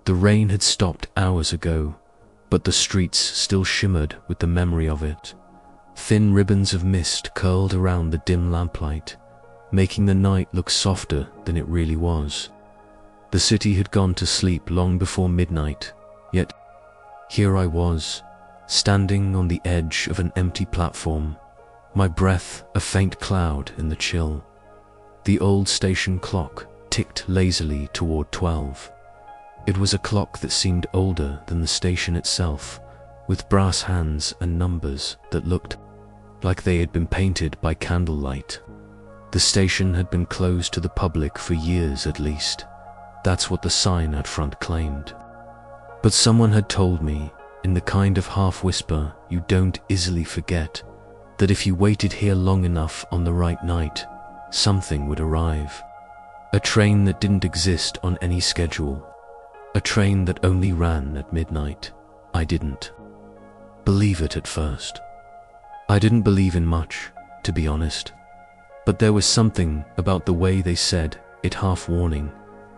The rain had stopped hours ago, but the streets still shimmered with the memory of it. Thin ribbons of mist curled around the dim lamplight, making the night look softer than it really was. The city had gone to sleep long before midnight, yet here I was, standing on the edge of an empty platform, my breath a faint cloud in the chill. The old station clock ticked lazily toward 12. It was a clock that seemed older than the station itself, with brass hands and numbers that looked like they had been painted by candlelight. The station had been closed to the public for years at least. That's what the sign out front claimed. But someone had told me, in the kind of half-whisper you don't easily forget, that if you waited here long enough on the right night, something would arrive. A train that didn't exist on any schedule. A train that only ran at midnight. I didn't believe it at first. I didn't believe in much, to be honest. But there was something about the way they said it, half warning,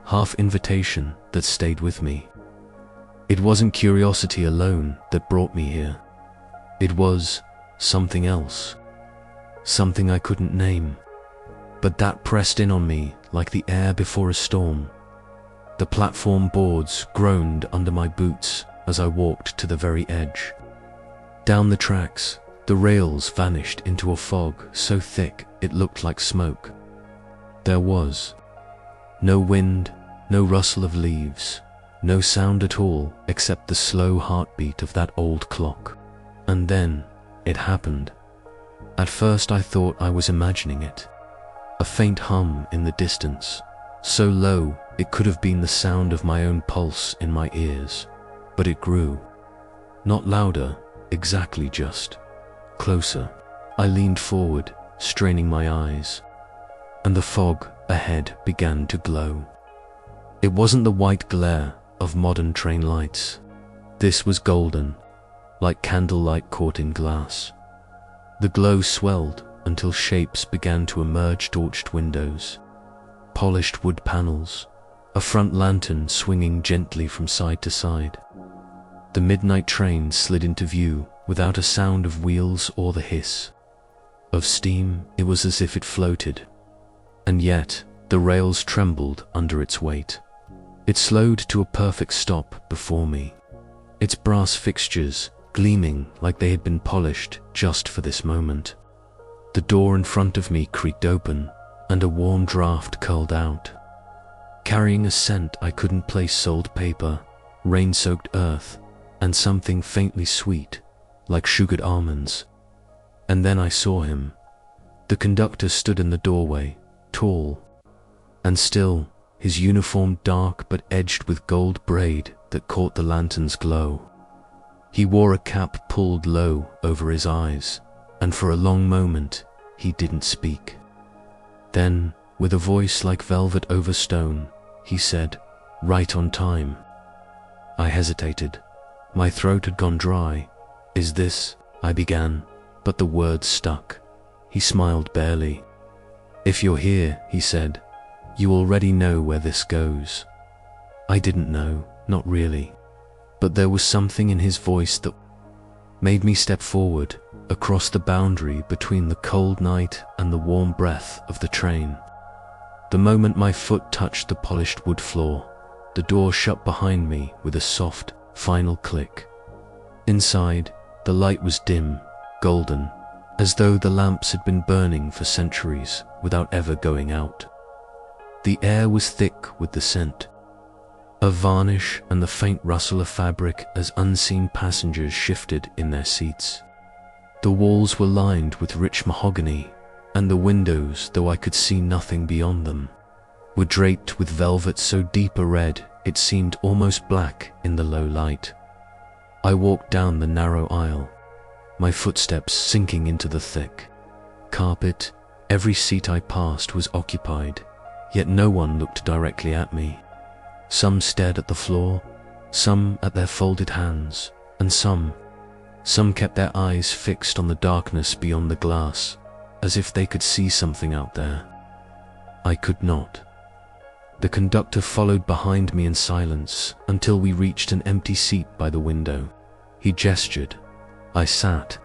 half invitation, that stayed with me. It wasn't curiosity alone that brought me here. It was something else. Something I couldn't name. But that pressed in on me like the air before a storm. The platform boards groaned under my boots as I walked to the very edge. Down the tracks, the rails vanished into a fog so thick it looked like smoke. There was no wind, no rustle of leaves, no sound at all except the slow heartbeat of that old clock. And then it happened. At first I thought I was imagining it. A faint hum in the distance, so low it could have been the sound of my own pulse in my ears. But it grew. Not louder, exactly, just closer. I leaned forward, straining my eyes, and the fog ahead began to glow. It wasn't the white glare of modern train lights. This was golden, like candlelight caught in glass. The glow swelled until shapes began to emerge: torched windows, polished wood panels, a front lantern swinging gently from side to side. The midnight train slid into view without a sound of wheels or the hiss of steam. It was as if it floated, and yet the rails trembled under its weight. It slowed to a perfect stop before me, its brass fixtures gleaming like they had been polished just for this moment. The door in front of me creaked open, and a warm draft curled out, carrying a scent I couldn't place: soiled paper, rain-soaked earth, and something faintly sweet, like sugared almonds. And then I saw him. The conductor stood in the doorway, tall and still, his uniform dark but edged with gold braid that caught the lantern's glow. He wore a cap pulled low over his eyes, and for a long moment he didn't speak. Then, with a voice like velvet over stone, he said, "Right on time." I hesitated. My throat had gone dry. "Is this—" I began, but the words stuck. He smiled barely. "If you're here," he said, "you already know where this goes." I didn't know, not really. But there was something in his voice that made me step forward, across the boundary between the cold night and the warm breath of the train. The moment my foot touched the polished wood floor, the door shut behind me with a soft, final click. Inside, the light was dim, golden, as though the lamps had been burning for centuries without ever going out. The air was thick with the scent of varnish and the faint rustle of fabric as unseen passengers shifted in their seats. The walls were lined with rich mahogany, and the windows, though I could see nothing beyond them, were draped with velvet so deep a red it seemed almost black in the low light. I walked down the narrow aisle, my footsteps sinking into the thick carpet. Every seat I passed was occupied, yet no one looked directly at me. Some stared at the floor, some at their folded hands, and some kept their eyes fixed on the darkness beyond the glass, as if they could see something out there. I could not. The conductor followed behind me in silence until we reached an empty seat by the window. He gestured. I sat.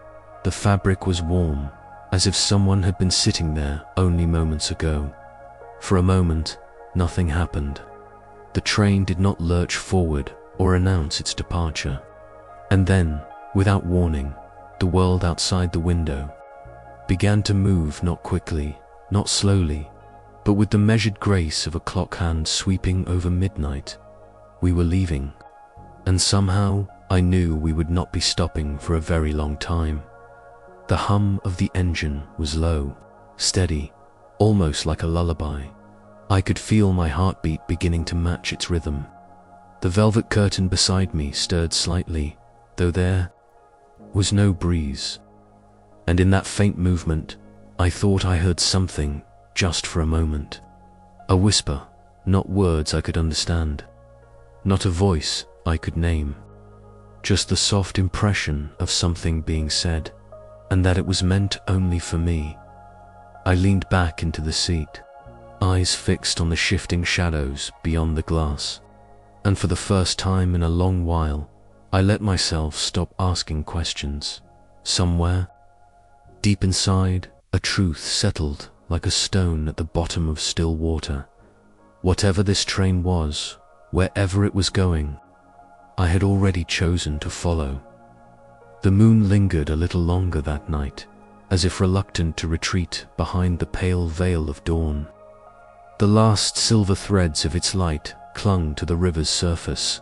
The fabric was warm, as if someone had been sitting there only moments ago. For a moment, nothing happened. The train did not lurch forward or announce its departure. And then, without warning, the world outside the window began to move, not quickly, not slowly, but with the measured grace of a clock hand sweeping over midnight. We were leaving, and somehow I knew we would not be stopping for a very long time. The hum of the engine was low, steady, almost like a lullaby. I could feel my heartbeat beginning to match its rhythm. The velvet curtain beside me stirred slightly, though there was no breeze. And in that faint movement, I thought I heard something, just for a moment. A whisper, not words I could understand. Not a voice I could name. Just the soft impression of something being said, and that it was meant only for me. I leaned back into the seat, eyes fixed on the shifting shadows beyond the glass. And for the first time in a long while, I let myself stop asking questions. Somewhere, deep inside, a truth settled like a stone at the bottom of still water. Whatever this train was, wherever it was going, I had already chosen to follow. The moon lingered a little longer that night, as if reluctant to retreat behind the pale veil of dawn. The last silver threads of its light clung to the river's surface,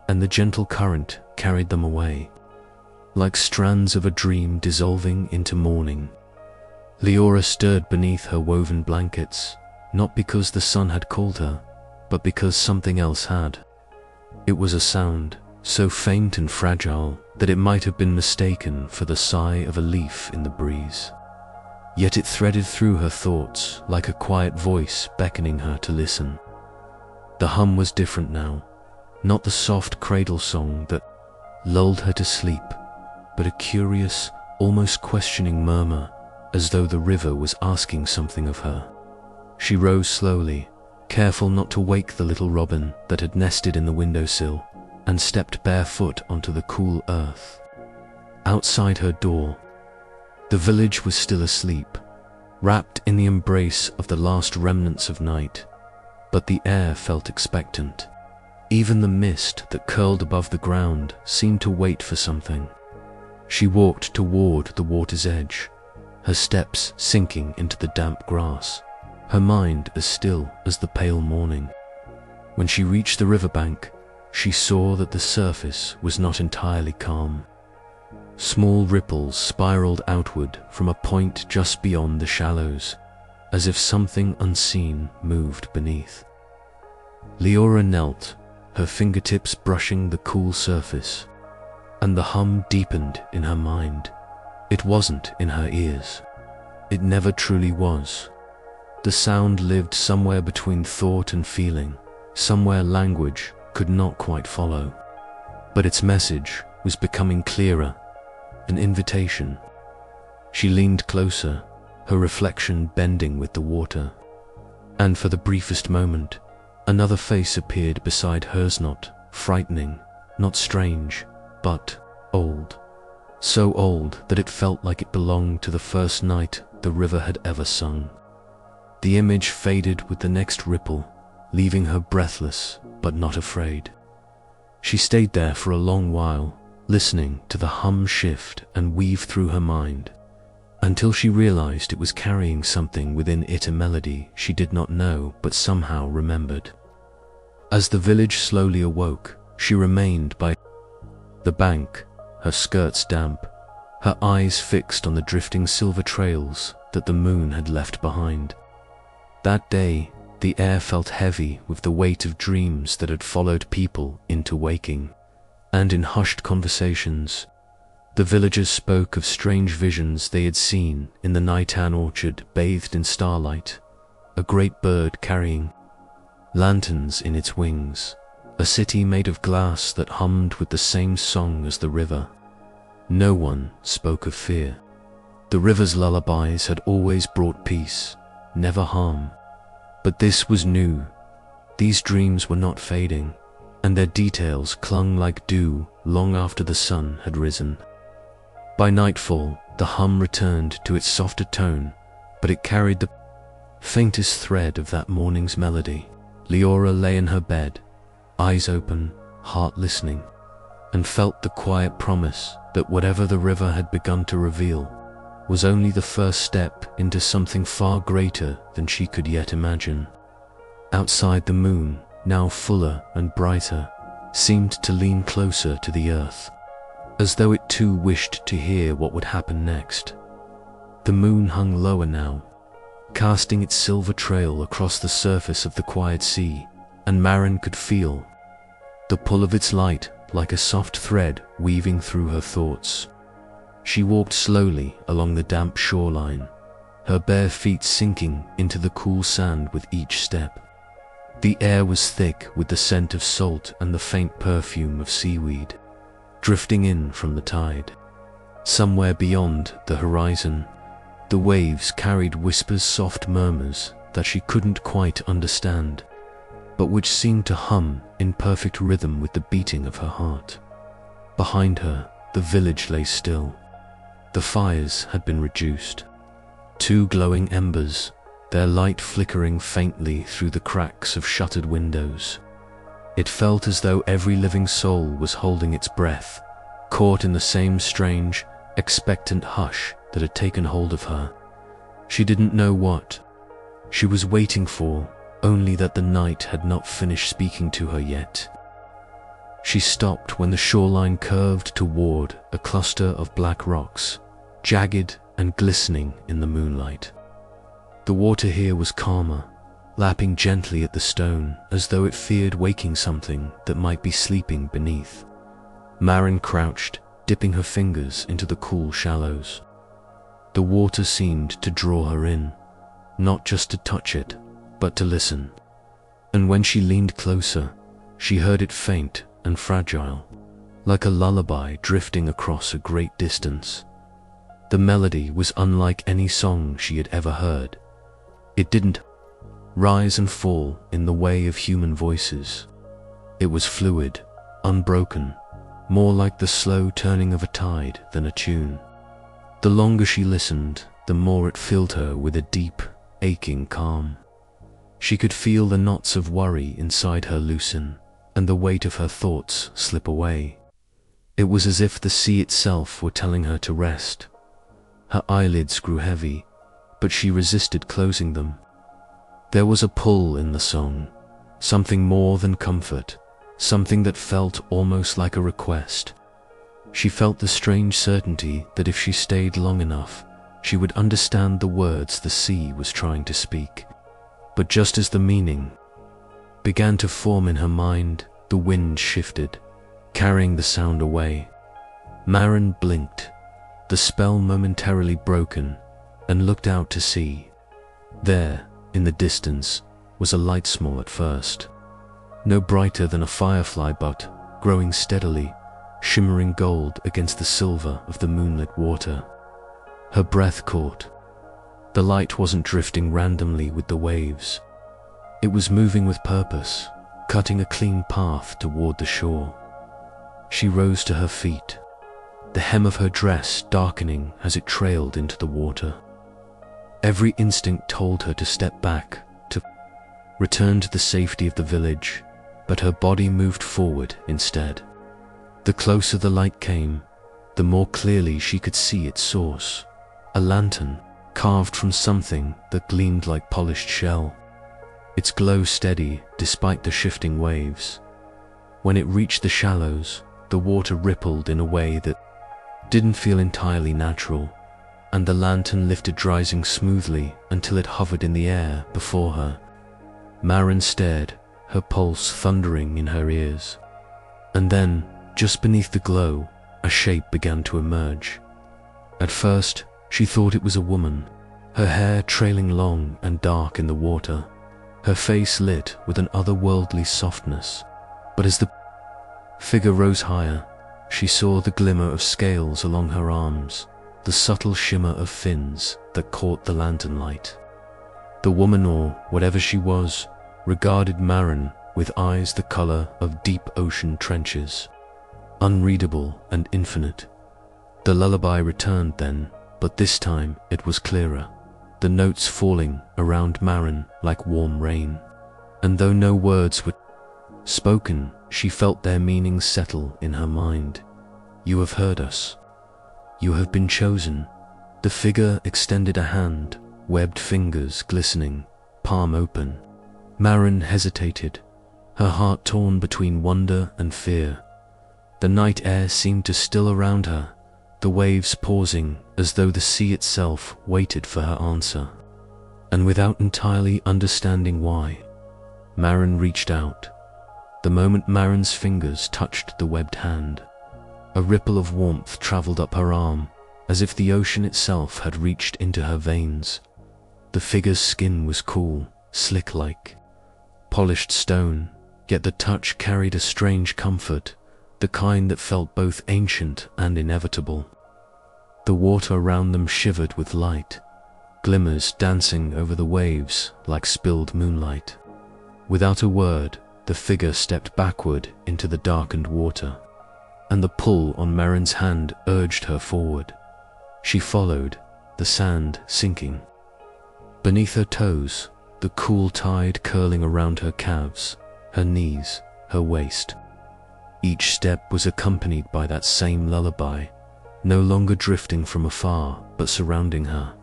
and the gentle current carried them away, like strands of a dream dissolving into morning. Leora stirred beneath her woven blankets, not because the sun had called her, but because something else had. It was a sound, so faint and fragile that it might have been mistaken for the sigh of a leaf in the breeze. Yet it threaded through her thoughts like a quiet voice beckoning her to listen. The hum was different now, not the soft cradle song that lulled her to sleep, but a curious, almost questioning murmur, as though the river was asking something of her. She rose slowly, careful not to wake the little robin that had nested in the windowsill, and stepped barefoot onto the cool earth. Outside her door, the village was still asleep, wrapped in the embrace of the last remnants of night, but the air felt expectant. Even the mist that curled above the ground seemed to wait for something. She walked toward the water's edge, her steps sinking into the damp grass, her mind as still as the pale morning. When she reached the riverbank, she saw that the surface was not entirely calm. Small ripples spiraled outward from a point just beyond the shallows, as if something unseen moved beneath. Leora knelt, her fingertips brushing the cool surface, and the hum deepened in her mind. It wasn't in her ears. It never truly was. The sound lived somewhere between thought and feeling, somewhere language could not quite follow. But its message was becoming clearer, an invitation. She leaned closer, her reflection bending with the water. And for the briefest moment, another face appeared beside hers, not frightening, not strange, but old. So old that it felt like it belonged to the first night the river had ever sung. The image faded with the next ripple, leaving her breathless but not afraid. She stayed there for a long while, listening to the hum shift and weave through her mind, until she realized it was carrying something within it, a melody she did not know but somehow remembered. As the village slowly awoke, she remained by the bank, her skirts damp, her eyes fixed on the drifting silver trails that the moon had left behind. That day, the air felt heavy with the weight of dreams that had followed people into waking, and in hushed conversations, the villagers spoke of strange visions they had seen in the Nightan orchard bathed in starlight, a great bird carrying lanterns in its wings, a city made of glass that hummed with the same song as the river. No one spoke of fear. The river's lullabies had always brought peace, never harm. But this was new. These dreams were not fading, and their details clung like dew long after the sun had risen. By nightfall, the hum returned to its softer tone, but it carried the faintest thread of that morning's melody. Leora lay in her bed, eyes open, heart listening, and felt the quiet promise that whatever the river had begun to reveal was only the first step into something far greater than she could yet imagine. Outside, the moon, now fuller and brighter, seemed to lean closer to the earth, as though it too wished to hear what would happen next. The moon hung lower now, casting its silver trail across the surface of the quiet sea, and Maren could feel the pull of its light like a soft thread weaving through her thoughts. She walked slowly along the damp shoreline, her bare feet sinking into the cool sand with each step. The air was thick with the scent of salt and the faint perfume of seaweed, drifting in from the tide. Somewhere beyond the horizon, the waves carried whispers, soft murmurs that she couldn't quite understand, but which seemed to hum in perfect rhythm with the beating of her heart. Behind her, the village lay still. The fires had been reduced. 2 glowing embers, their light flickering faintly through the cracks of shuttered windows. It felt as though every living soul was holding its breath, caught in the same strange, expectant hush that had taken hold of her. She didn't know what she was waiting for, only that the night had not finished speaking to her yet. She stopped when the shoreline curved toward a cluster of black rocks, jagged and glistening in the moonlight. The water here was calmer, lapping gently at the stone as though it feared waking something that might be sleeping beneath. Maren crouched, dipping her fingers into the cool shallows. The water seemed to draw her in, not just to touch it, but to listen. And when she leaned closer, she heard it faint and fragile, like a lullaby drifting across a great distance. The melody was unlike any song she had ever heard. It didn't rise and fall in the way of human voices. It was fluid, unbroken, more like the slow turning of a tide than a tune. The longer she listened, the more it filled her with a deep, aching calm. She could feel the knots of worry inside her loosen, and the weight of her thoughts slip away. It was as if the sea itself were telling her to rest. Her eyelids grew heavy, but she resisted closing them. There was a pull in the song, something more than comfort, something that felt almost like a request. She felt the strange certainty that if she stayed long enough, she would understand the words the sea was trying to speak. But just as the meaning began to form in her mind, the wind shifted, carrying the sound away. Maren blinked, the spell momentarily broken, and looked out to sea. There, in the distance, was a light, small at first, no brighter than a firefly, but growing steadily, shimmering gold against the silver of the moonlit water. Her breath caught. The light wasn't drifting randomly with the waves. It was moving with purpose, cutting a clean path toward the shore. She rose to her feet, the hem of her dress darkening as it trailed into the water. Every instinct told her to step back, to return to the safety of the village, but her body moved forward instead. The closer the light came, the more clearly she could see its source, a lantern carved from something that gleamed like polished shell, its glow steady despite the shifting waves. When it reached the shallows, the water rippled in a way that didn't feel entirely natural, and the lantern lifted, rising smoothly until it hovered in the air before her. Maren stared, her pulse thundering in her ears. And then, just beneath the glow, a shape began to emerge. At first, she thought it was a woman, her hair trailing long and dark in the water, her face lit with an otherworldly softness. But as the figure rose higher, she saw the glimmer of scales along her arms, the subtle shimmer of fins that caught the lantern light. The woman, or whatever she was, regarded Maren with eyes the color of deep ocean trenches, unreadable and infinite. The lullaby returned then, but this time it was clearer, the notes falling around Maren like warm rain. And though no words were spoken, she felt their meanings settle in her mind. You have heard us. You have been chosen. The figure extended a hand, webbed fingers glistening, palm open. Maren hesitated, her heart torn between wonder and fear. The night air seemed to still around her, the waves pausing as though the sea itself waited for her answer. And without entirely understanding why, Maren reached out. The moment Maren's fingers touched the webbed hand, a ripple of warmth traveled up her arm, as if the ocean itself had reached into her veins. The figure's skin was cool, slick-like, polished stone, yet the touch carried a strange comfort, the kind that felt both ancient and inevitable. The water around them shivered with light, glimmers dancing over the waves like spilled moonlight. Without a word, the figure stepped backward into the darkened water, and the pull on Maren's hand urged her forward. She followed, the sand sinking beneath her toes, the cool tide curling around her calves, her knees, her waist. Each step was accompanied by that same lullaby, no longer drifting from afar, but surrounding her,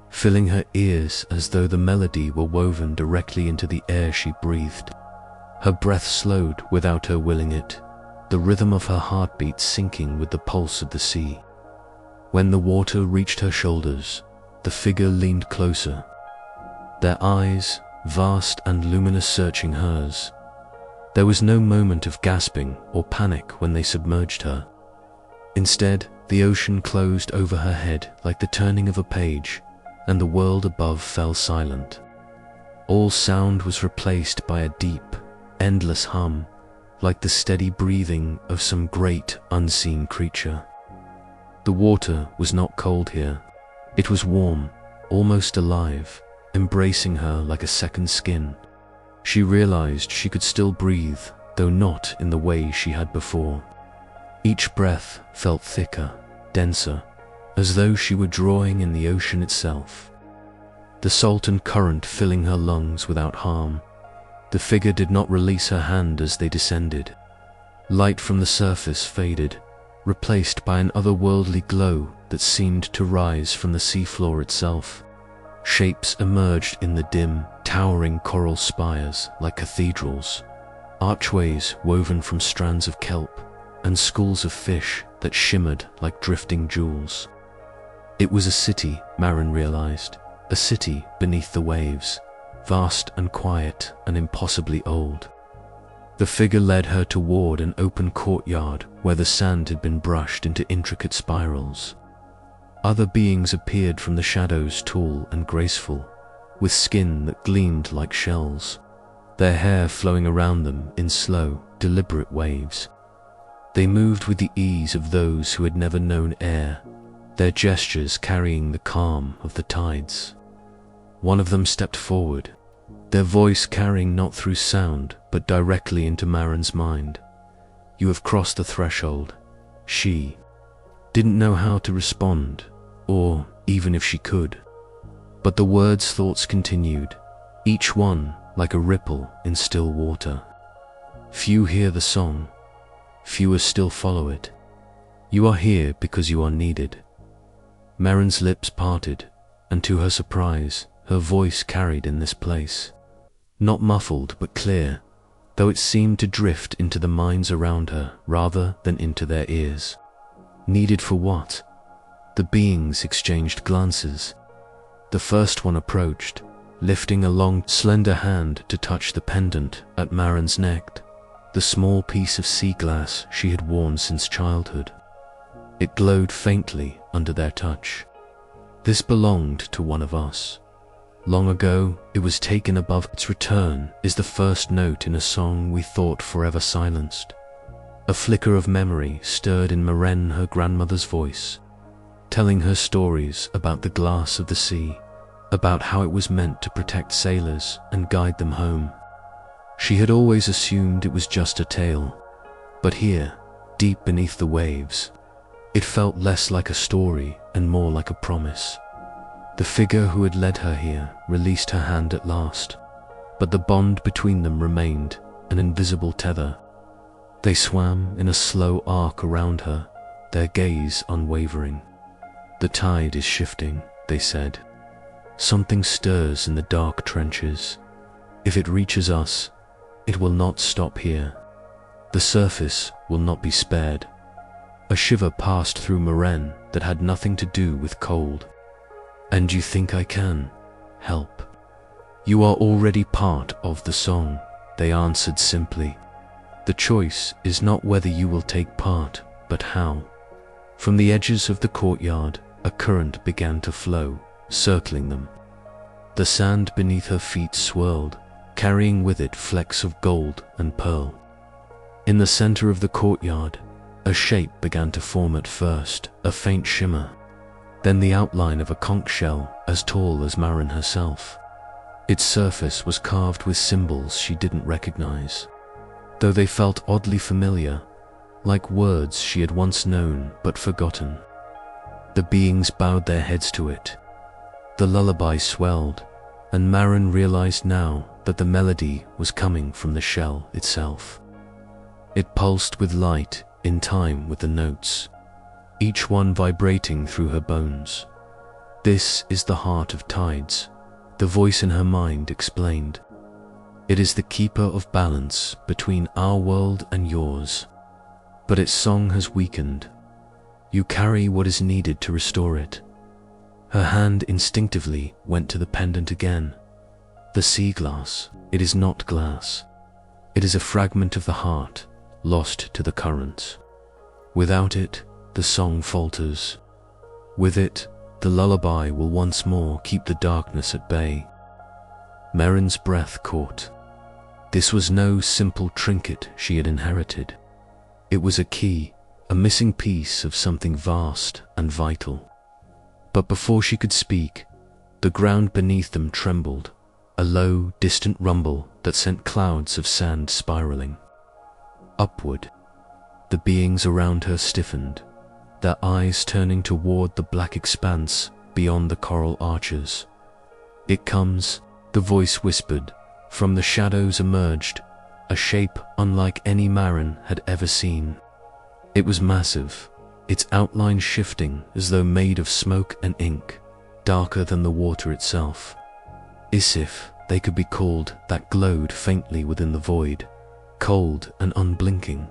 filling her ears as though the melody were woven directly into the air she breathed. Her breath slowed without her willing it, the rhythm of her heartbeat syncing with the pulse of the sea. When the water reached her shoulders, the figure leaned closer, their eyes, vast and luminous, searching hers. There was no moment of gasping or panic when they submerged her. Instead, the ocean closed over her head like the turning of a page, and the world above fell silent. All sound was replaced by a deep, endless hum, like the steady breathing of some great, unseen creature. The water was not cold here. It was warm, almost alive, embracing her like a second skin. She realized she could still breathe, though not in the way she had before. Each breath felt thicker, denser, as though she were drawing in the ocean itself, the salt and current filling her lungs without harm. The figure did not release her hand as they descended. Light from the surface faded, replaced by an otherworldly glow that seemed to rise from the seafloor itself. Shapes emerged in the dim, towering coral spires like cathedrals, archways woven from strands of kelp, and schools of fish that shimmered like drifting jewels. It was a city, Maren realized, a city beneath the waves, vast and quiet and impossibly old. The figure led her toward an open courtyard where the sand had been brushed into intricate spirals. Other beings appeared from the shadows, tall and graceful, with skin that gleamed like shells, their hair flowing around them in slow, deliberate waves. They moved with the ease of those who had never known air, their gestures carrying the calm of the tides. One of them stepped forward, their voice carrying not through sound but directly into Maren's mind. "You have crossed the threshold." She didn't know how to respond, or even if she could. But the words' thoughts continued, each one like a ripple in still water. Few hear the song, fewer still follow it. You are here because you are needed. Maren's lips parted, and to her surprise, her voice carried in this place. Not muffled but clear, though it seemed to drift into the minds around her rather than into their ears. Needed for what? The beings exchanged glances. The first one approached, lifting a long, slender hand to touch the pendant at Maren's neck, the small piece of sea glass she had worn since childhood. It glowed faintly under their touch. This belonged to one of us. Long ago, it was taken above. Its return is the first note in a song we thought forever silenced. A flicker of memory stirred in Maren, her grandmother's voice, telling her stories about the glass of the sea, about how it was meant to protect sailors and guide them home. She had always assumed it was just a tale, but here, deep beneath the waves, it felt less like a story and more like a promise. The figure who had led her here released her hand at last, but the bond between them remained an invisible tether. They swam in a slow arc around her, their gaze unwavering. "The tide is shifting," they said. "Something stirs in the dark trenches. If it reaches us, it will not stop here. The surface will not be spared." A shiver passed through Maren that had nothing to do with cold. "And you think I can help?" "You are already part of the song," they answered simply. "The choice is not whether you will take part, but how." From the edges of the courtyard, a current began to flow, circling them. The sand beneath her feet swirled, carrying with it flecks of gold and pearl. In the center of the courtyard, a shape began to form at first, a faint shimmer, then the outline of a conch shell as tall as Maren herself. Its surface was carved with symbols she didn't recognize, though they felt oddly familiar, like words she had once known but forgotten. The beings bowed their heads to it. The lullaby swelled, and Maren realized now that the melody was coming from the shell itself. It pulsed with light in time with the notes, each one vibrating through her bones. "This is the heart of tides," the voice in her mind explained. "It is the keeper of balance between our world and yours. But its song has weakened. You carry what is needed to restore it." Her hand instinctively went to the pendant again. "The sea glass, it is not glass. It is a fragment of the heart, lost to the currents. Without it, the song falters. With it, the lullaby will once more keep the darkness at bay." Maren's breath caught. This was no simple trinket she had inherited. It was a key, a missing piece of something vast and vital. But before she could speak, the ground beneath them trembled, a low, distant rumble that sent clouds of sand spiraling upward. The beings around her stiffened, their eyes turning toward the black expanse beyond the coral arches. "It comes," the voice whispered. From the shadows emerged a shape unlike any Maren had ever seen. It was massive, its outline shifting as though made of smoke and ink, darker than the water itself. Isif, they could be called, that glowed faintly within the void, cold and unblinking.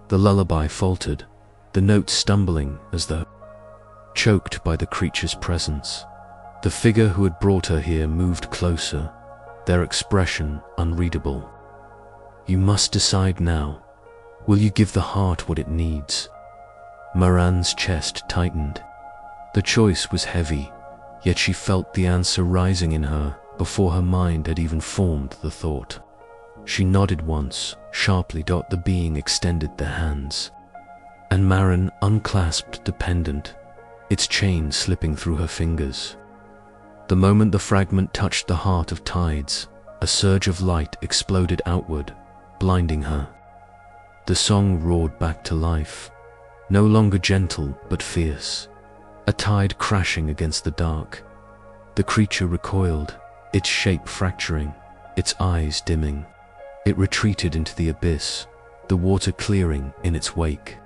The lullaby faltered, the notes stumbling as though choked by the creature's presence. The figure who had brought her here moved closer, their expression unreadable. "You must decide now. Will you give the heart what it needs?" Maran's chest tightened. The choice was heavy, yet she felt the answer rising in her before her mind had even formed the thought. She nodded once, sharply. The being extended their hands, and Maren unclasped the pendant, its chain slipping through her fingers. The moment the fragment touched the heart of tides, a surge of light exploded outward, blinding her. The song roared back to life, no longer gentle but fierce, a tide crashing against the dark. The creature recoiled, its shape fracturing, its eyes dimming. It retreated into the abyss, the water clearing in its wake.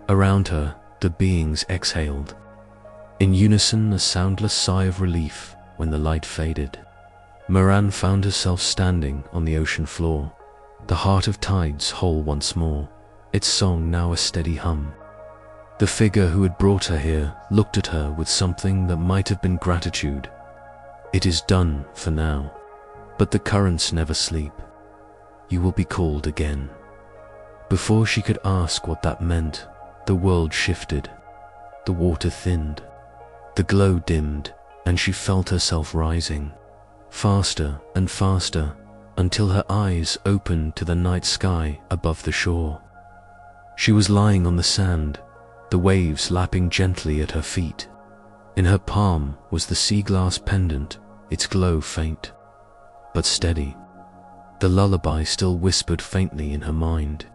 Around her, the beings exhaled, in unison, a soundless sigh of relief when the light faded. Maren found herself standing on the ocean floor, the heart of tides whole once more, its song now a steady hum. The figure who had brought her here looked at her with something that might have been gratitude. "It is done for now, but the currents never sleep. You will be called again." Before she could ask what that meant, the world shifted. The water thinned, the glow dimmed, and she felt herself rising, faster and faster, until her eyes opened to the night sky above the shore. She was lying on the sand, the waves lapping gently at her feet. In her palm was the sea glass pendant, its glow faint, but steady. The lullaby still whispered faintly in her mind,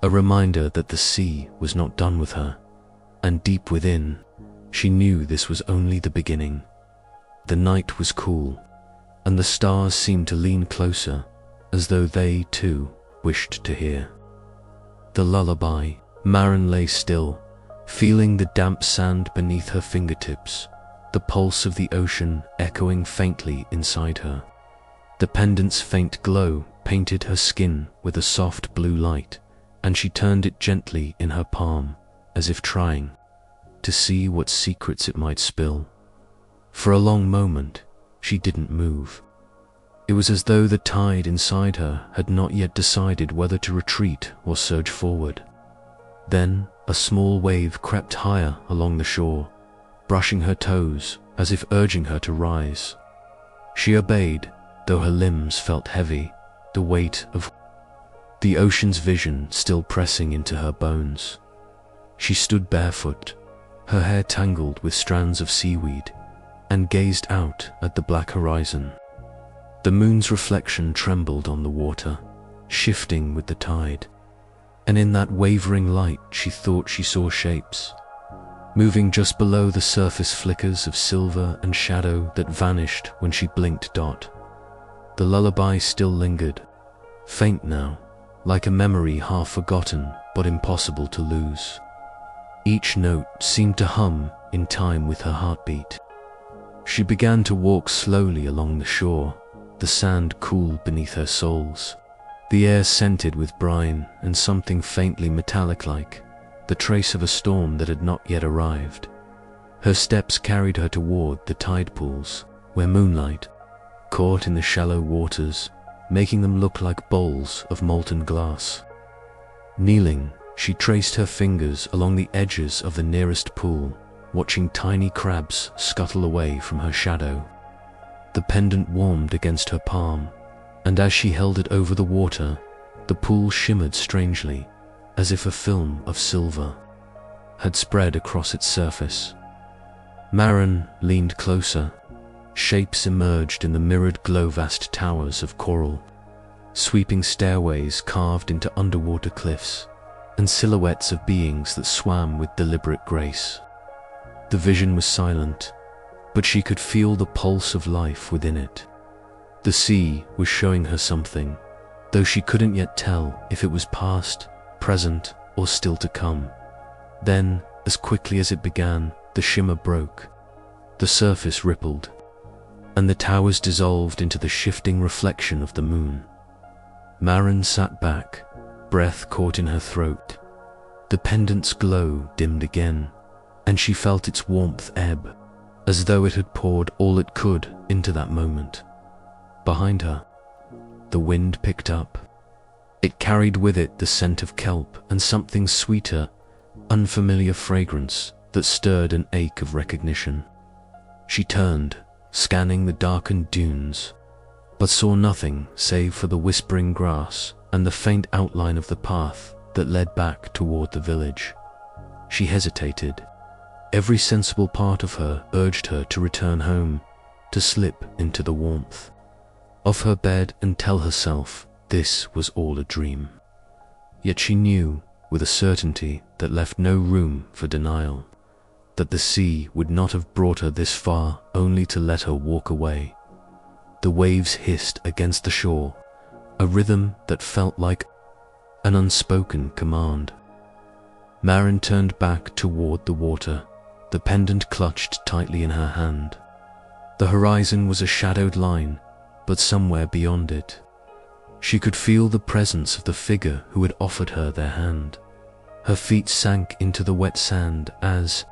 a reminder that the sea was not done with her, and deep within, she knew this was only the beginning. The night was cool, and the stars seemed to lean closer, as though they, too, wished to hear. The lullaby. Maren lay still, feeling the damp sand beneath her fingertips, the pulse of the ocean echoing faintly inside her. The pendant's faint glow painted her skin with a soft blue light, and she turned it gently in her palm, as if trying to see what secrets it might spill. For a long moment, she didn't move. It was as though the tide inside her had not yet decided whether to retreat or surge forward. Then a small wave crept higher along the shore, brushing her toes as if urging her to rise. She obeyed, though her limbs felt heavy, the weight of the ocean's vision still pressing into her bones. She stood barefoot, her hair tangled with strands of seaweed, and gazed out at the black horizon. The moon's reflection trembled on the water, shifting with the tide, and in that wavering light she thought she saw shapes. Moving just below the surface, flickers of silver and shadow that vanished when she blinked. The lullaby still lingered, faint now, like a memory half forgotten but impossible to lose. Each note seemed to hum in time with her heartbeat. She began to walk slowly along the shore, the sand cool beneath her soles, the air scented with brine and something faintly metallic-like, the trace of a storm that had not yet arrived. Her steps carried her toward the tide pools, where moonlight caught in the shallow waters, making them look like bowls of molten glass. Kneeling, she traced her fingers along the edges of the nearest pool, watching tiny crabs scuttle away from her shadow. The pendant warmed against her palm, and as she held it over the water, the pool shimmered strangely, as if a film of silver had spread across its surface. Maren leaned closer. Shapes emerged in the mirrored glow, vast towers of coral, sweeping stairways carved into underwater cliffs, and silhouettes of beings that swam with deliberate grace. The vision was silent, but she could feel the pulse of life within it. The sea was showing her something, though she couldn't yet tell if it was past, present, or still to come. Then, as quickly as it began, the shimmer broke. The surface rippled, and the towers dissolved into the shifting reflection of the moon. Maren sat back, breath caught in her throat. The pendant's glow dimmed again, and she felt its warmth ebb, as though it had poured all it could into that moment. Behind her, the wind picked up. It carried with it the scent of kelp and something sweeter, unfamiliar fragrance that stirred an ache of recognition. She turned, scanning the darkened dunes, but saw nothing save for the whispering grass and the faint outline of the path that led back toward the village. She hesitated. Every sensible part of her urged her to return home, to slip into the warmth of her bed and tell herself this was all a dream. Yet she knew, with a certainty that left no room for denial, that the sea would not have brought her this far only to let her walk away. The waves hissed against the shore, a rhythm that felt like an unspoken command. Maren turned back toward the water, the pendant clutched tightly in her hand. The horizon was a shadowed line, but somewhere beyond it, she could feel the presence of the figure who had offered her their hand. Her feet sank into the wet sand as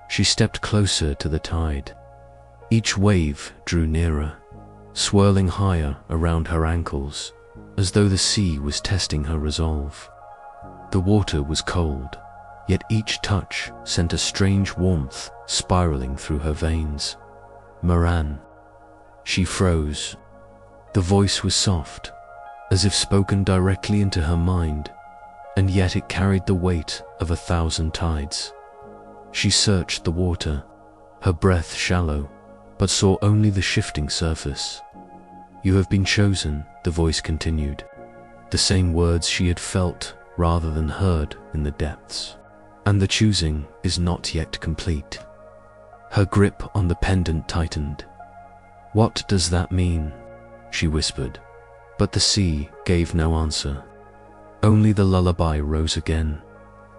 she stepped closer to the tide. Each wave drew nearer, swirling higher around her ankles, as though the sea was testing her resolve. The water was cold, yet each touch sent a strange warmth spiraling through her veins. Maren. She froze. The voice was soft, as if spoken directly into her mind, and yet it carried the weight of 1,000 tides. She searched the water, her breath shallow, but saw only the shifting surface. "You have been chosen," the voice continued, the same words she had felt rather than heard in the depths. "And the choosing is not yet complete." Her grip on the pendant tightened. "What does that mean?" she whispered, but the sea gave no answer. Only the lullaby rose again,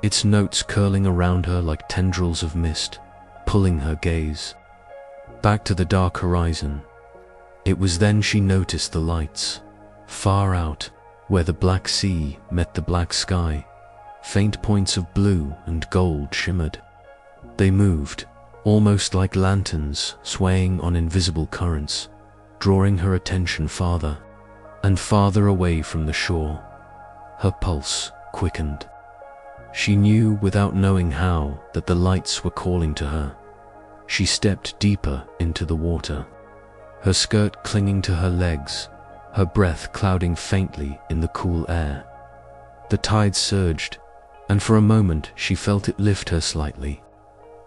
its notes curling around her like tendrils of mist, pulling her gaze back to the dark horizon. It was then she noticed the lights, far out, where the black sea met the black sky. Faint points of blue and gold shimmered. They moved, almost like lanterns swaying on invisible currents, drawing her attention farther and farther away from the shore. Her pulse quickened. She knew without knowing how that the lights were calling to her. She stepped deeper into the water, her skirt clinging to her legs, her breath clouding faintly in the cool air. The tide surged, and for a moment she felt it lift her slightly,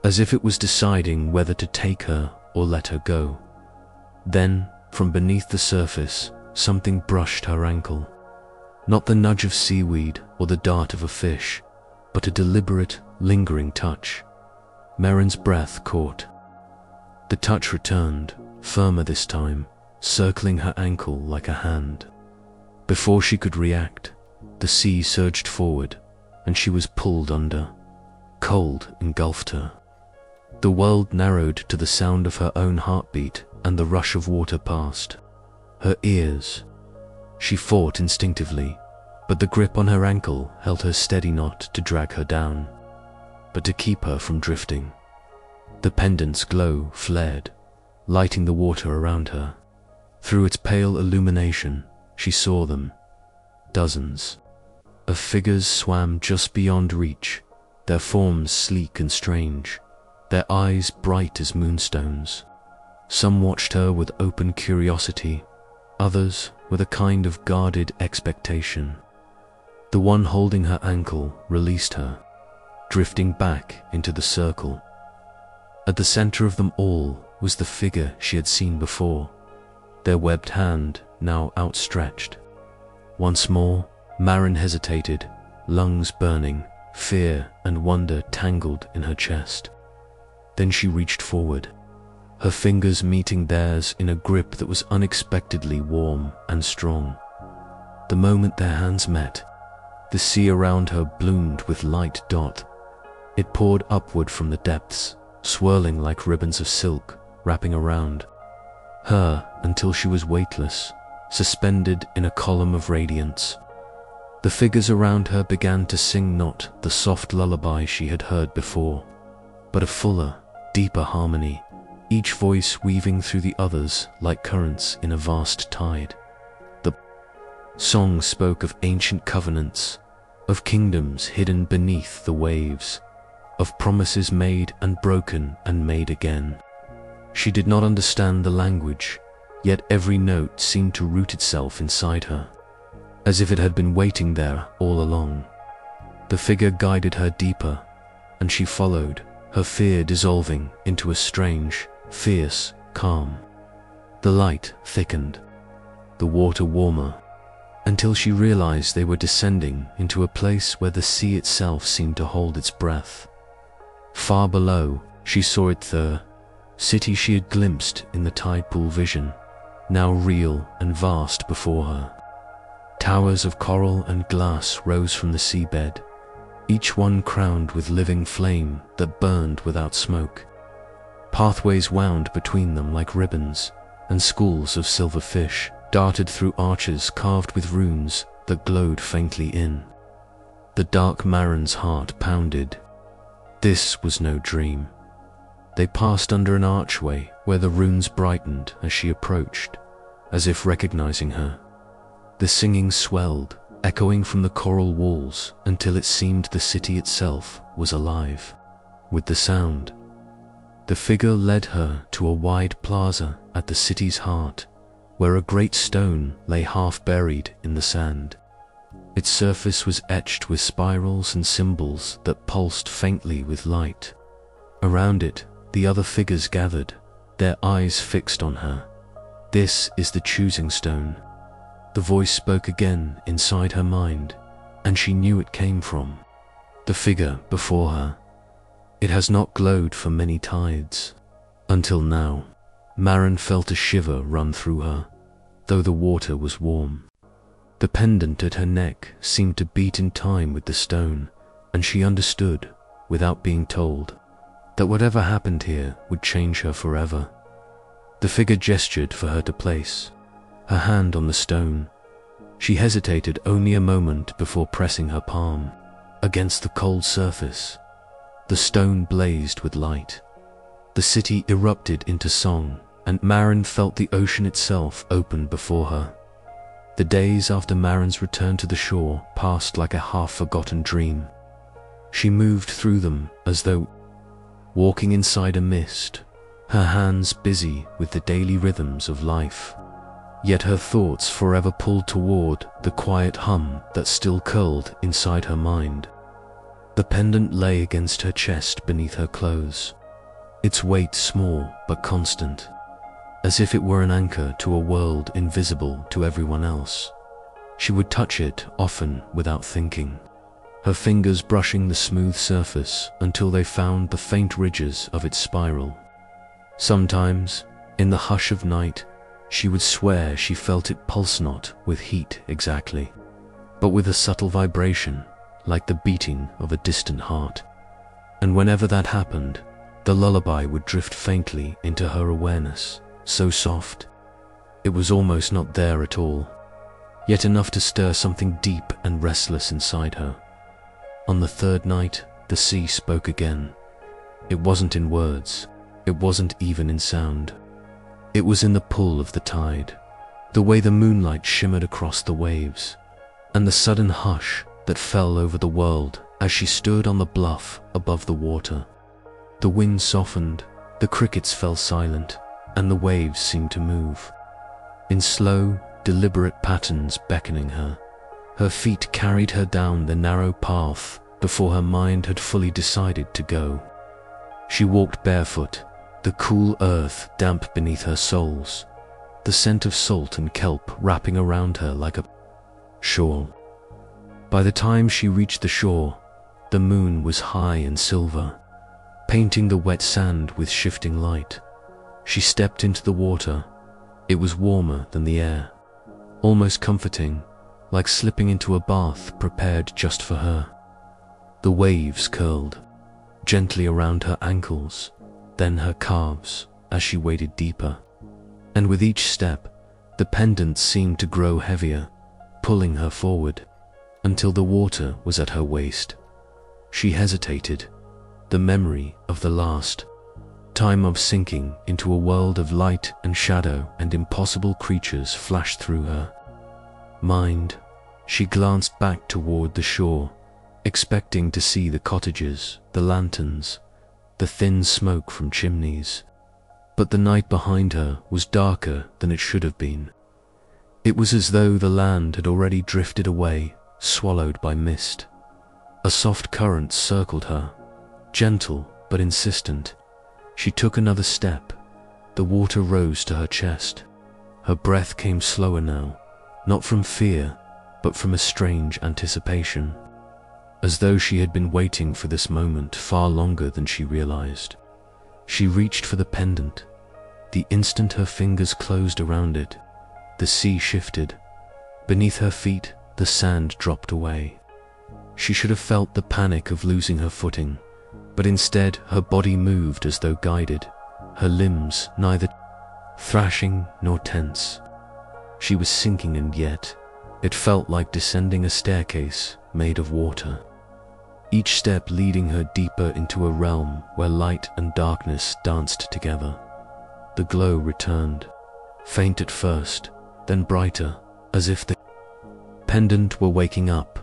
as if it was deciding whether to take her or let her go. Then, from beneath the surface, something brushed her ankle. Not the nudge of seaweed or the dart of a fish, but a deliberate, lingering touch. Merrin's breath caught. The touch returned, firmer this time, circling her ankle like a hand. Before she could react, the sea surged forward, and she was pulled under. Cold engulfed her. The world narrowed to the sound of her own heartbeat and the rush of water past. Her ears. She fought instinctively, but the grip on her ankle held her steady, not to drag her down, but to keep her from drifting. The pendant's glow flared, lighting the water around her. Through its pale illumination, she saw them. Dozens of figures swam just beyond reach, their forms sleek and strange, their eyes bright as moonstones. Some watched her with open curiosity, others with a kind of guarded expectation. The one holding her ankle released her, drifting back into the circle. At the center of them all was the figure she had seen before, their webbed hand now outstretched. Once more, Merrin hesitated, lungs burning, fear and wonder tangled in her chest. Then she reached forward, her fingers meeting theirs in a grip that was unexpectedly warm and strong. The moment their hands met, the sea around her bloomed with light dot. It poured upward from the depths, swirling like ribbons of silk, wrapping around her until she was weightless, suspended in a column of radiance. The figures around her began to sing not the soft lullaby she had heard before, but a fuller, deeper harmony, each voice weaving through the others like currents in a vast tide. The song spoke of ancient covenants, of kingdoms hidden beneath the waves, of promises made and broken and made again. She did not understand the language, yet every note seemed to root itself inside her, as if it had been waiting there all along. The figure guided her deeper, and she followed, her fear dissolving into a strange, fierce calm. The light thickened, the water warmer, until she realized they were descending into a place where the sea itself seemed to hold its breath. Far below, she saw it, the city she had glimpsed in the tide pool vision, now real and vast before her. Towers of coral and glass rose from the seabed, each one crowned with living flame that burned without smoke. Pathways wound between them like ribbons, and schools of silver fish darted through arches carved with runes that glowed faintly in. The dark Merrin's heart pounded. This was no dream. They passed under an archway where the runes brightened as she approached, as if recognizing her. The singing swelled, echoing from the coral walls until it seemed the city itself was alive with the sound. The figure led her to a wide plaza at the city's heart, where a great stone lay half buried in the sand. Its surface was etched with spirals and symbols that pulsed faintly with light. Around it, the other figures gathered, their eyes fixed on her. This is the choosing stone. The voice spoke again inside her mind, and she knew it came from the figure before her. It has not glowed for many tides. Until now, Maren felt a shiver run through her, though the water was warm. The pendant at her neck seemed to beat in time with the stone, and she understood, without being told, that whatever happened here would change her forever. The figure gestured for her to place her hand on the stone. She hesitated only a moment before pressing her palm against the cold surface. The stone blazed with light. The city erupted into song, and Maren felt the ocean itself open before her. The days after Maren's return to the shore passed like a half-forgotten dream. She moved through them as though walking inside a mist, her hands busy with the daily rhythms of life. Yet her thoughts forever pulled toward the quiet hum that still curled inside her mind. The pendant lay against her chest beneath her clothes, its weight small but constant, as if it were an anchor to a world invisible to everyone else. She would touch it often without thinking, her fingers brushing the smooth surface until they found the faint ridges of its spiral. Sometimes, in the hush of night, she would swear she felt it pulse not with heat exactly, but with a subtle vibration, like the beating of a distant heart. And whenever that happened, the lullaby would drift faintly into her awareness, so soft, it was almost not there at all, yet enough to stir something deep and restless inside her. On the third night, the sea spoke again. It wasn't in words, it wasn't even in sound. It was in the pull of the tide, the way the moonlight shimmered across the waves, and the sudden hush that fell over the world as she stood on the bluff above the water. The wind softened, the crickets fell silent, and the waves seemed to move in slow, deliberate patterns beckoning her. Her feet carried her down the narrow path before her mind had fully decided to go. She walked barefoot, the cool earth damp beneath her soles, the scent of salt and kelp wrapping around her like a shawl. By the time she reached the shore, the moon was high and silver, painting the wet sand with shifting light. She stepped into the water. It was warmer than the air, almost comforting, like slipping into a bath prepared just for her. The waves curled gently around her ankles, then her calves as she waded deeper. And with each step, the pendant seemed to grow heavier, pulling her forward, until the water was at her waist. She hesitated. The memory of the last time of sinking into a world of light and shadow and impossible creatures flashed through her mind. She glanced back toward the shore, expecting to see the cottages, the lanterns, the thin smoke from chimneys. But the night behind her was darker than it should have been. It was as though the land had already drifted away, swallowed by mist. A soft current circled her, gentle but insistent. She took another step. The water rose to her chest. Her breath came slower now, not from fear, but from a strange anticipation, as though she had been waiting for this moment far longer than she realized. She reached for the pendant. The instant her fingers closed around it, the sea shifted. Beneath her feet, the sand dropped away. She should have felt the panic of losing her footing, but instead her body moved as though guided, her limbs neither thrashing nor tense. She was sinking, and yet it felt like descending a staircase made of water, each step leading her deeper into a realm where light and darkness danced together. The glow returned, faint at first, then brighter, as if the pendant were waking up.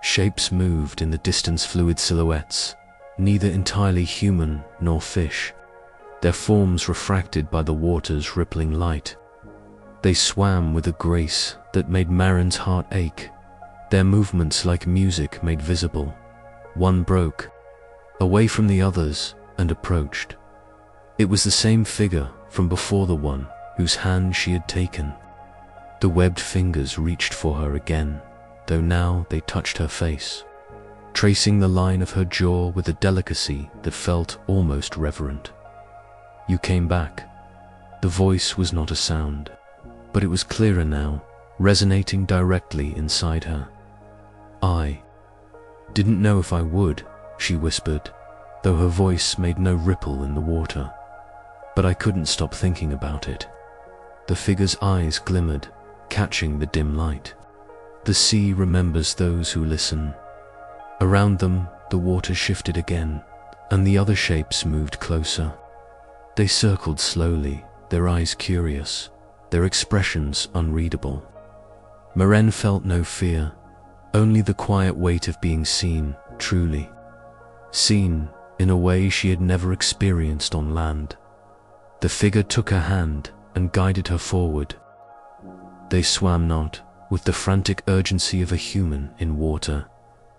Shapes moved in the distance, fluid silhouettes, neither entirely human nor fish, their forms refracted by the water's rippling light. They swam with a grace that made Maren's heart ache, their movements like music made visible. One broke away from the others and approached. It was the same figure from before, the one whose hand she had taken. The webbed fingers reached for her again, though now they touched her face, tracing the line of her jaw with a delicacy that felt almost reverent. "You came back." The voice was not a sound, but it was clearer now, resonating directly inside her. "I didn't know if I would," she whispered, though her voice made no ripple in the water. "But I couldn't stop thinking about it." The figure's eyes glimmered, catching the dim light. The sea remembers those who listen. Around them, the water shifted again, and the other shapes moved closer. They circled slowly, their eyes curious, their expressions unreadable. Maren felt no fear, only the quiet weight of being seen, truly. Seen in a way she had never experienced on land. The figure took her hand and guided her forward. They swam not with the frantic urgency of a human in water,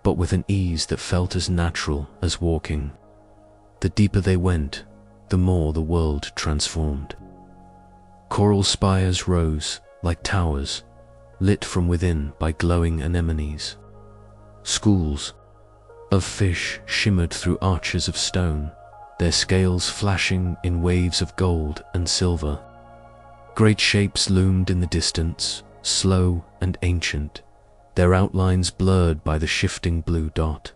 but with an ease that felt as natural as walking. The deeper they went, the more the world transformed. Coral spires rose like towers, lit from within by glowing anemones. Schools of fish shimmered through arches of stone, their scales flashing in waves of gold and silver. Great shapes loomed in the distance, slow and ancient, their outlines blurred by the shifting blue dot.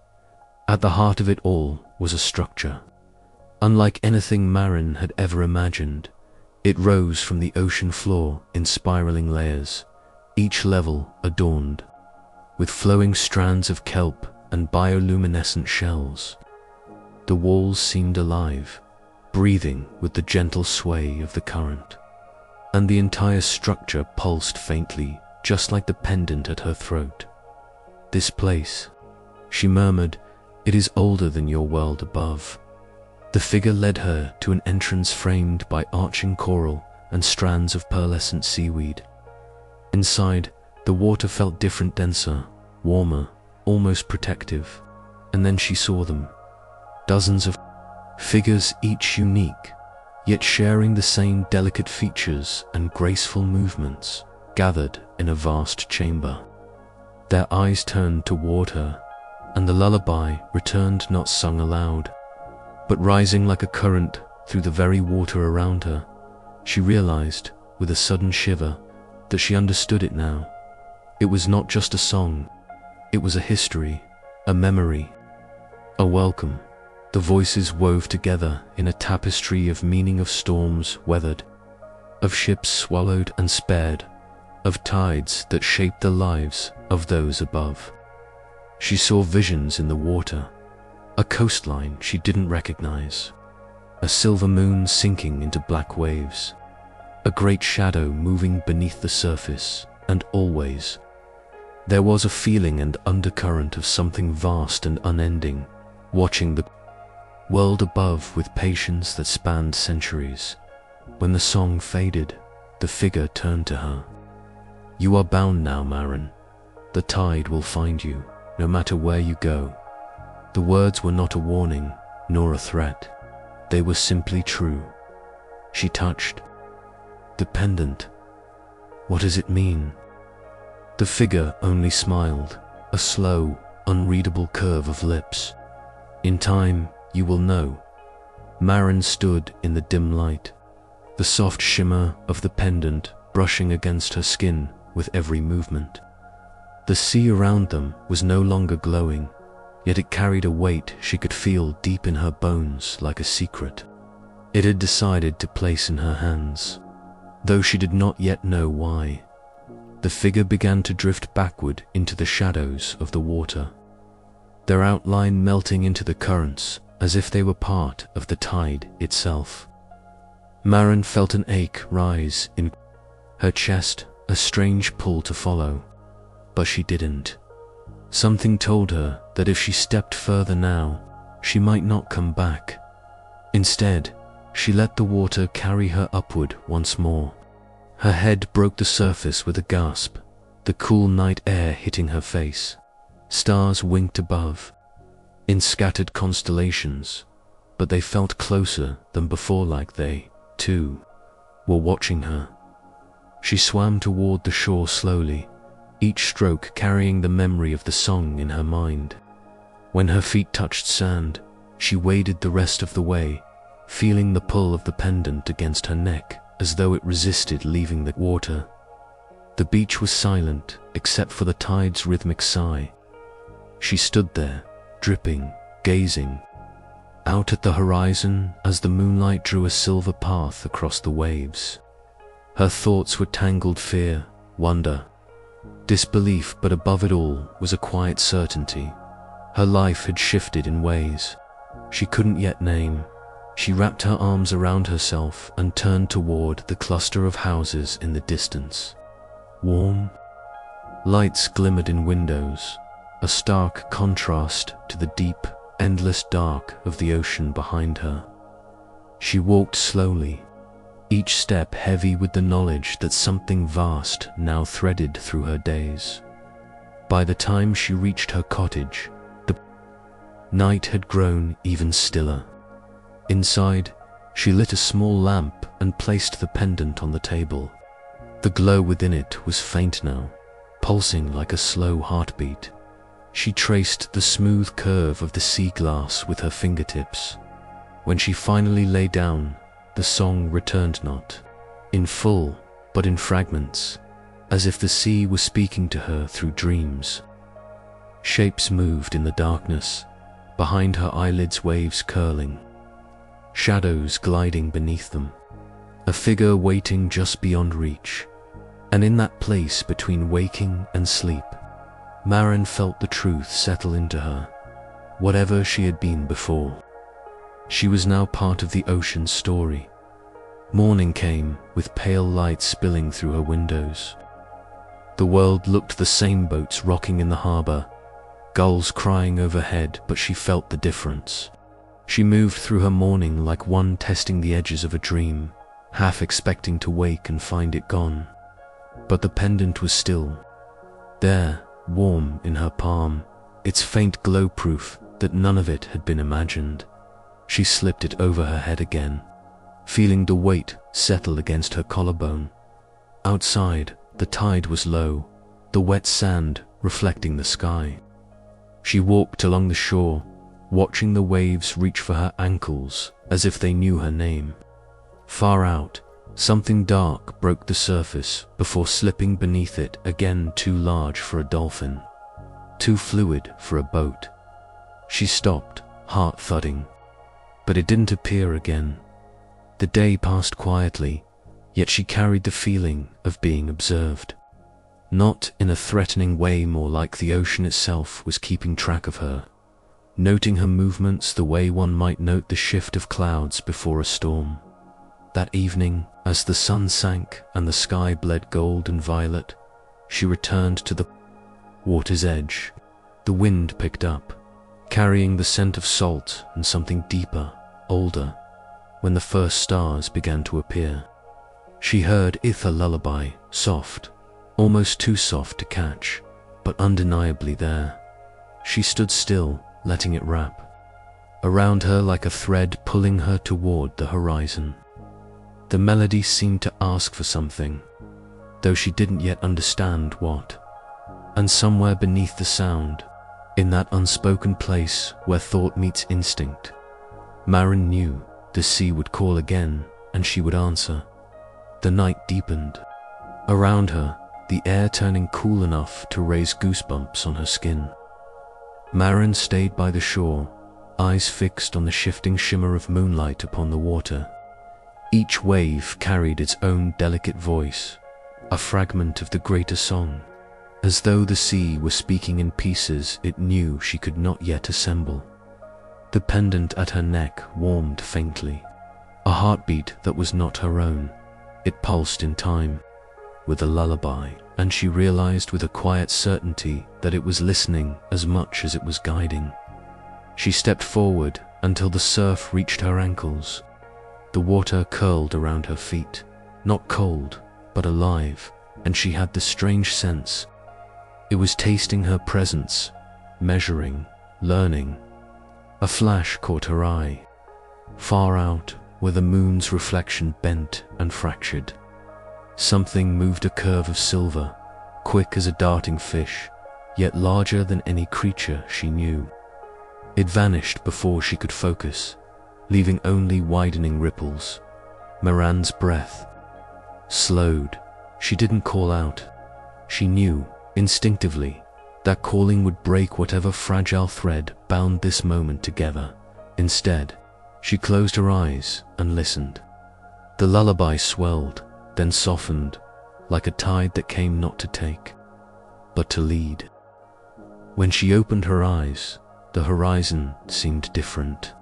At the heart of it all was a structure. Unlike anything Maren had ever imagined, it rose from the ocean floor in spiraling layers, each level adorned with flowing strands of kelp and bioluminescent shells. The walls seemed alive, breathing with the gentle sway of the current, and the entire structure pulsed faintly, just like the pendant at her throat. "This place," she murmured, "it is older than your world above." The figure led her to an entrance framed by arching coral and strands of pearlescent seaweed. Inside, the water felt different, denser, warmer, almost protective. And then she saw them. Dozens of figures, each unique, yet sharing the same delicate features and graceful movements, gathered in a vast chamber. Their eyes turned toward her, and the lullaby returned, not sung aloud, but rising like a current through the very water around her. She realized, with a sudden shiver, that she understood it now. It was not just a song, it was a history, a memory, a welcome. The voices wove together in a tapestry of meaning, of storms weathered, of ships swallowed and spared, of tides that shaped the lives of those above. She saw visions in the water, a coastline she didn't recognize, a silver moon sinking into black waves, a great shadow moving beneath the surface, and always there was a feeling and undercurrent of something vast and unending, watching the world above with patience that spanned centuries. When the song faded, the figure turned to her. "You are bound now, Maren. The tide will find you, no matter where you go." The words were not a warning, nor a threat. They were simply true. She touched the pendant. "What does it mean?" The figure only smiled, a slow, unreadable curve of lips. "In time, you will know." Maren stood in the dim light, the soft shimmer of the pendant brushing against her skin with every movement. The sea around them was no longer glowing, yet it carried a weight she could feel deep in her bones, like a secret it had decided to place in her hands, though she did not yet know why. The figure began to drift backward into the shadows of the water, their outline melting into the currents as if they were part of the tide itself. Maren felt an ache rise in her chest, a strange pull to follow, but she didn't. Something told her that if she stepped further now, she might not come back. Instead, she let the water carry her upward once more. Her head broke the surface with a gasp, the cool night air hitting her face. Stars winked above, in scattered constellations, but they felt closer than before, like they, too, were watching her. She swam toward the shore slowly, each stroke carrying the memory of the song in her mind. When her feet touched sand, she waded the rest of the way, feeling the pull of the pendant against her neck as though it resisted leaving the water. The beach was silent except for the tide's rhythmic sigh. She stood there, dripping, gazing out at the horizon as the moonlight drew a silver path across the waves. Her thoughts were tangled fear, wonder, disbelief, but above it all was a quiet certainty. Her life had shifted in ways she couldn't yet name. She wrapped her arms around herself and turned toward the cluster of houses in the distance. Warm lights glimmered in windows, a stark contrast to the deep, endless dark of the ocean behind her. She walked slowly, each step heavy with the knowledge that something vast now threaded through her days. By the time she reached her cottage, the night had grown even stiller. Inside, she lit a small lamp and placed the pendant on the table. The glow within it was faint now, pulsing like a slow heartbeat. She traced the smooth curve of the sea glass with her fingertips. When she finally lay down, the song returned not in full, but in fragments, as if the sea was speaking to her through dreams. Shapes moved in the darkness, behind her eyelids waves curling, shadows gliding beneath them, a figure waiting just beyond reach. And in that place between waking and sleep, Maren felt the truth settle into her. Whatever she had been before, she was now part of the ocean's story. Morning came, with pale light spilling through her windows. The world looked the same, boats rocking in the harbor, gulls crying overhead, but she felt the difference. She moved through her morning like one testing the edges of a dream, half expecting to wake and find it gone. But the pendant was still there, warm in her palm, its faint glow proof that none of it had been imagined. She slipped it over her head again, feeling the weight settle against her collarbone. Outside, the tide was low, the wet sand reflecting the sky. She walked along the shore, watching the waves reach for her ankles as if they knew her name. Far out, something dark broke the surface before slipping beneath it again, too large for a dolphin, too fluid for a boat. She stopped, heart thudding, but it didn't appear again. The day passed quietly, yet she carried the feeling of being observed. Not in a threatening way, more like the ocean itself was keeping track of her, noting her movements the way one might note the shift of clouds before a storm. That evening, as the sun sank and the sky bled gold and violet, she returned to the water's edge. The wind picked up, carrying the scent of salt and something deeper, older. When the first stars began to appear, she heard Itha lullaby, soft, almost too soft to catch, but undeniably there. She stood still, letting it wrap around her like a thread, pulling her toward the horizon. The melody seemed to ask for something, though she didn't yet understand what. And somewhere beneath the sound, in that unspoken place where thought meets instinct, Maren knew the sea would call again and she would answer. The night deepened around her, the air turning cool enough to raise goosebumps on her skin. Maren stayed by the shore, eyes fixed on the shifting shimmer of moonlight upon the water. Each wave carried its own delicate voice, a fragment of the greater song, as though the sea were speaking in pieces it knew she could not yet assemble. The pendant at her neck warmed faintly, a heartbeat that was not her own. It pulsed in time with a lullaby, and she realized with a quiet certainty that it was listening as much as it was guiding. She stepped forward until the surf reached her ankles. The water curled around her feet, not cold, but alive, and she had the strange sense it was tasting her presence, measuring, learning. A flash caught her eye. Far out, where the moon's reflection bent and fractured. Something moved, a curve of silver, quick as a darting fish, yet larger than any creature she knew. It vanished before she could focus, leaving only widening ripples. Miran's breath slowed. She didn't call out. She knew, instinctively, that calling would break whatever fragile thread bound this moment together. Instead, she closed her eyes and listened. The lullaby swelled, then softened, like a tide that came not to take, but to lead. When she opened her eyes, the horizon seemed different.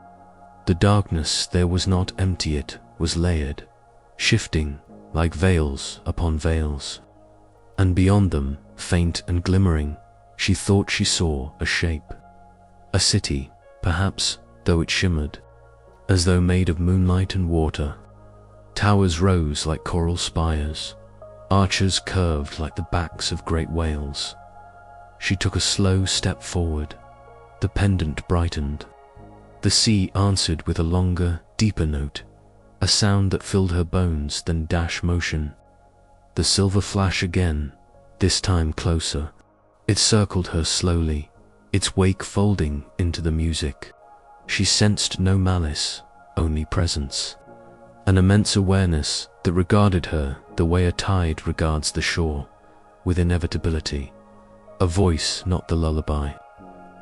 The darkness there was not empty, it was layered, shifting like veils upon veils. And beyond them, faint and glimmering, she thought she saw a shape. A city, perhaps, though it shimmered, as though made of moonlight and water. Towers rose like coral spires, arches curved like the backs of great whales. She took a slow step forward. The pendant brightened. The sea answered with a longer, deeper note, a sound that filled her bones, then dash motion. The silver flash again, this time closer. It circled her slowly, its wake folding into the music. She sensed no malice, only presence. An immense awareness that regarded her the way a tide regards the shore, with inevitability. A voice, not the lullaby,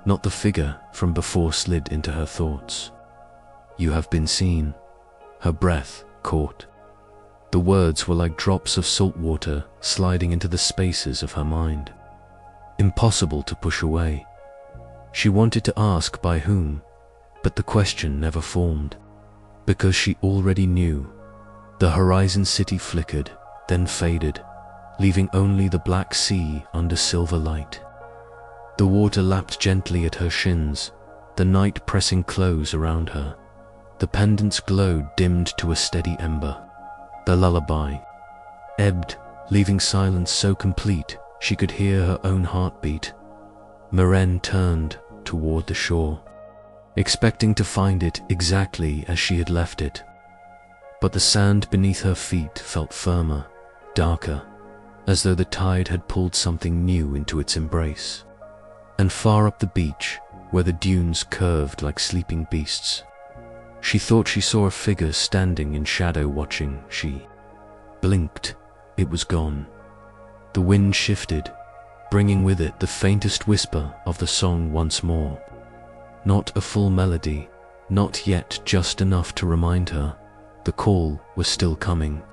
not the figure from before, slid into her thoughts. "You have been seen." Her breath caught. The words were like drops of salt water sliding into the spaces of her mind. Impossible to push away. She wanted to ask by whom, but the question never formed, because she already knew. The horizon city flickered, then faded, leaving only the black sea under silver light. The water lapped gently at her shins, the night pressing close around her. The pendant's glow dimmed to a steady ember. The lullaby ebbed, leaving silence so complete she could hear her own heartbeat. Miran turned toward the shore, expecting to find it exactly as she had left it. But the sand beneath her feet felt firmer, darker, as though the tide had pulled something new into its embrace. And far up the beach, where the dunes curved like sleeping beasts, she thought she saw a figure standing in shadow watching. She blinked. It was gone. The wind shifted, bringing with it the faintest whisper of the song once more. Not a full melody, not yet just enough to remind her the call was still coming.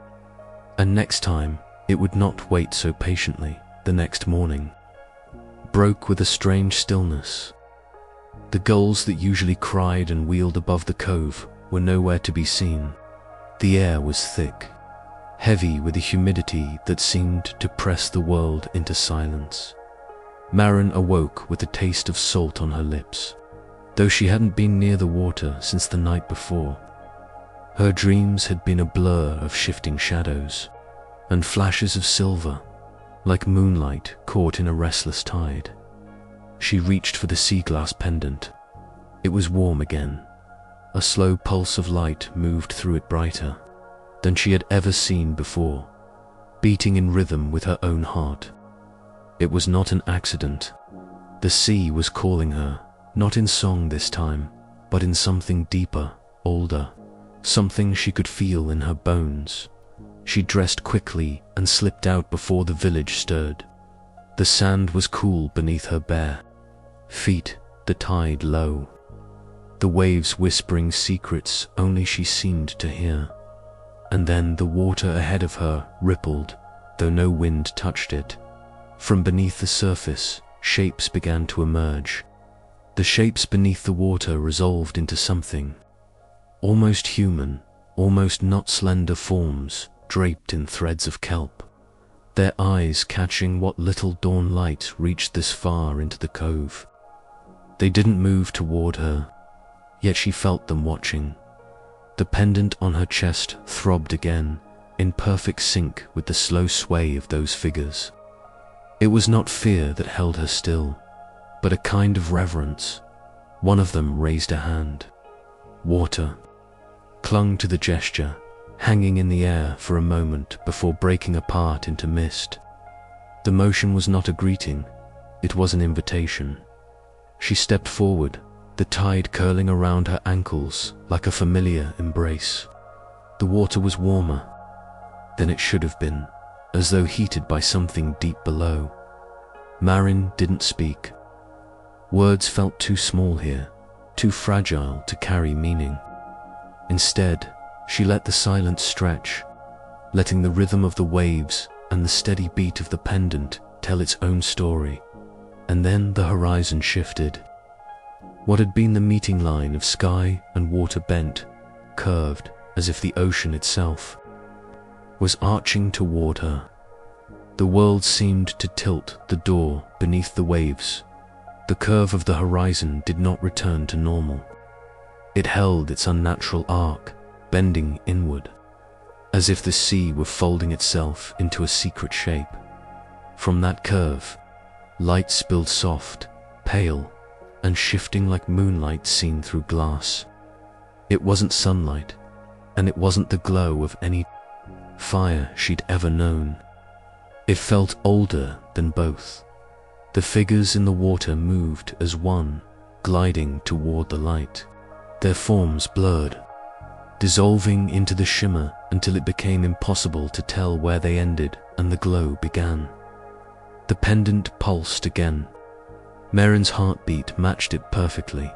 And next time, it would not wait so patiently. The next morning broke with a strange stillness. The gulls that usually cried and wheeled above the cove were nowhere to be seen. The air was thick, heavy with a humidity that seemed to press the world into silence. Miran awoke with a taste of salt on her lips, though she hadn't been near the water since the night before. Her dreams had been a blur of shifting shadows and flashes of silver, like moonlight caught in a restless tide. She reached for the sea glass pendant. It was warm again. A slow pulse of light moved through it, brighter than she had ever seen before, beating in rhythm with her own heart. It was not an accident. The sea was calling her, not in song this time, but in something deeper, older, something she could feel in her bones. She dressed quickly and slipped out before the village stirred. The sand was cool beneath her bare feet, the tide low, the waves whispering secrets only she seemed to hear. And then the water ahead of her rippled, though no wind touched it. From beneath the surface, shapes began to emerge. The shapes beneath the water resolved into something almost human, almost not, slender forms draped in threads of kelp, their eyes catching what little dawn light reached this far into the cove. They didn't move toward her, yet she felt them watching. The pendant on her chest throbbed again, in perfect sync with the slow sway of those figures. It was not fear that held her still, but a kind of reverence. One of them raised a hand. "Water." clung to the gesture, hanging in the air for a moment before breaking apart into mist. The motion was not a greeting, it was an invitation. She stepped forward, the tide curling around her ankles like a familiar embrace. The water was warmer than it should have been, as though heated by something deep below. Marin didn't speak. Words felt too small here, too fragile to carry meaning. Instead, she let the silence stretch, letting the rhythm of the waves and the steady beat of the pendant tell its own story. And then the horizon shifted. What had been the meeting line of sky and water bent, curved as if the ocean itself was arching toward her. The world seemed to tilt the door beneath the waves. The curve of the horizon did not return to normal. It held its unnatural arc, bending inward, as if the sea were folding itself into a secret shape. From that curve, light spilled soft, pale, and shifting like moonlight seen through glass. It wasn't sunlight, and it wasn't the glow of any fire she'd ever known. It felt older than both. The figures in the water moved as one, gliding toward the light. Their forms blurred, dissolving into the shimmer until it became impossible to tell where they ended and the glow began. The pendant pulsed again. Marin's heartbeat matched it perfectly.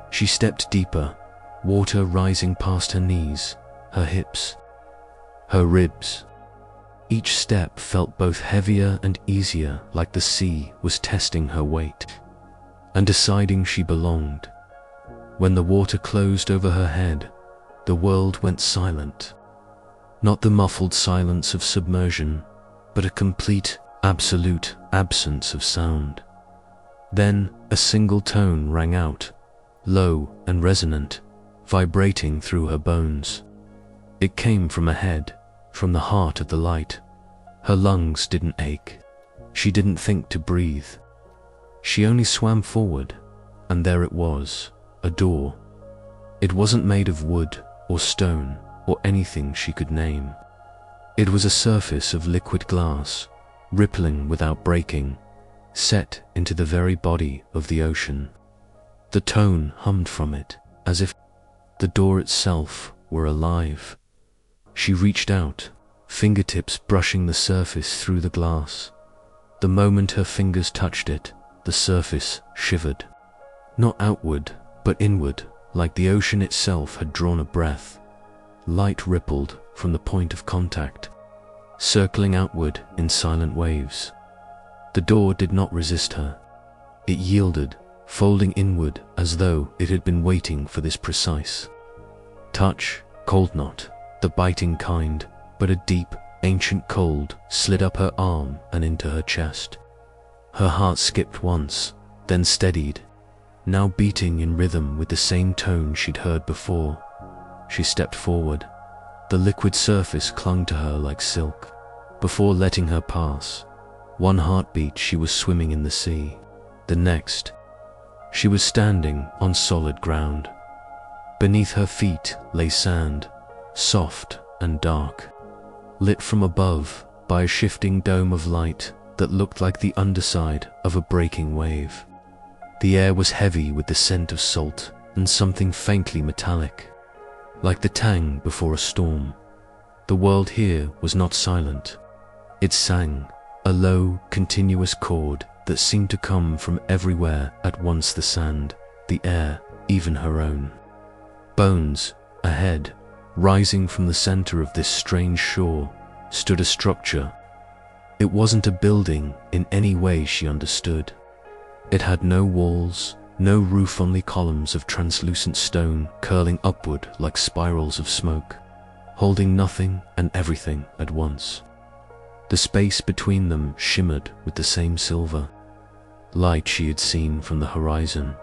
She stepped deeper, water rising past her knees, her hips, her ribs. Each step felt both heavier and easier, like the sea was testing her weight and deciding she belonged. When the water closed over her head, the world went silent. Not the muffled silence of submersion, but a complete, absolute absence of sound. Then a single tone rang out, low and resonant, vibrating through her bones. It came from ahead, from the heart of the light. Her lungs didn't ache. She didn't think to breathe. She only swam forward, and there it was, a door. It wasn't made of wood or stone or anything she could name. It was a surface of liquid glass, rippling without breaking, set into the very body of the ocean. The tone hummed from it, as if the door itself were alive. She reached out, fingertips brushing the surface through the glass. The moment her fingers touched it, the surface shivered. Not outward, but inward, like the ocean itself had drawn a breath. Light rippled from the point of contact, circling outward in silent waves. The door did not resist her. It yielded, folding inward as though it had been waiting for this precise touch. Cold, not the biting kind, but a deep, ancient cold slid up her arm and into her chest. Her heart skipped once, then steadied, now beating in rhythm with the same tone she'd heard before. She stepped forward. The liquid surface clung to her like silk. Before letting her pass, one heartbeat she was swimming in the sea. The next, she was standing on solid ground. Beneath her feet lay sand, soft and dark, lit from above by a shifting dome of light that looked like the underside of a breaking wave. The air was heavy with the scent of salt and something faintly metallic, like the tang before a storm. The world here was not silent. It sang, a low, continuous chord that seemed to come from everywhere at once: the sand, the air, even her own. Bones, ahead, rising from the center of this strange shore, stood a structure. It wasn't a building in any way she understood. It had no walls, no roof, only columns of translucent stone curling upward like spirals of smoke, holding nothing and everything at once. The space between them shimmered with the same silver light she had seen from the horizon.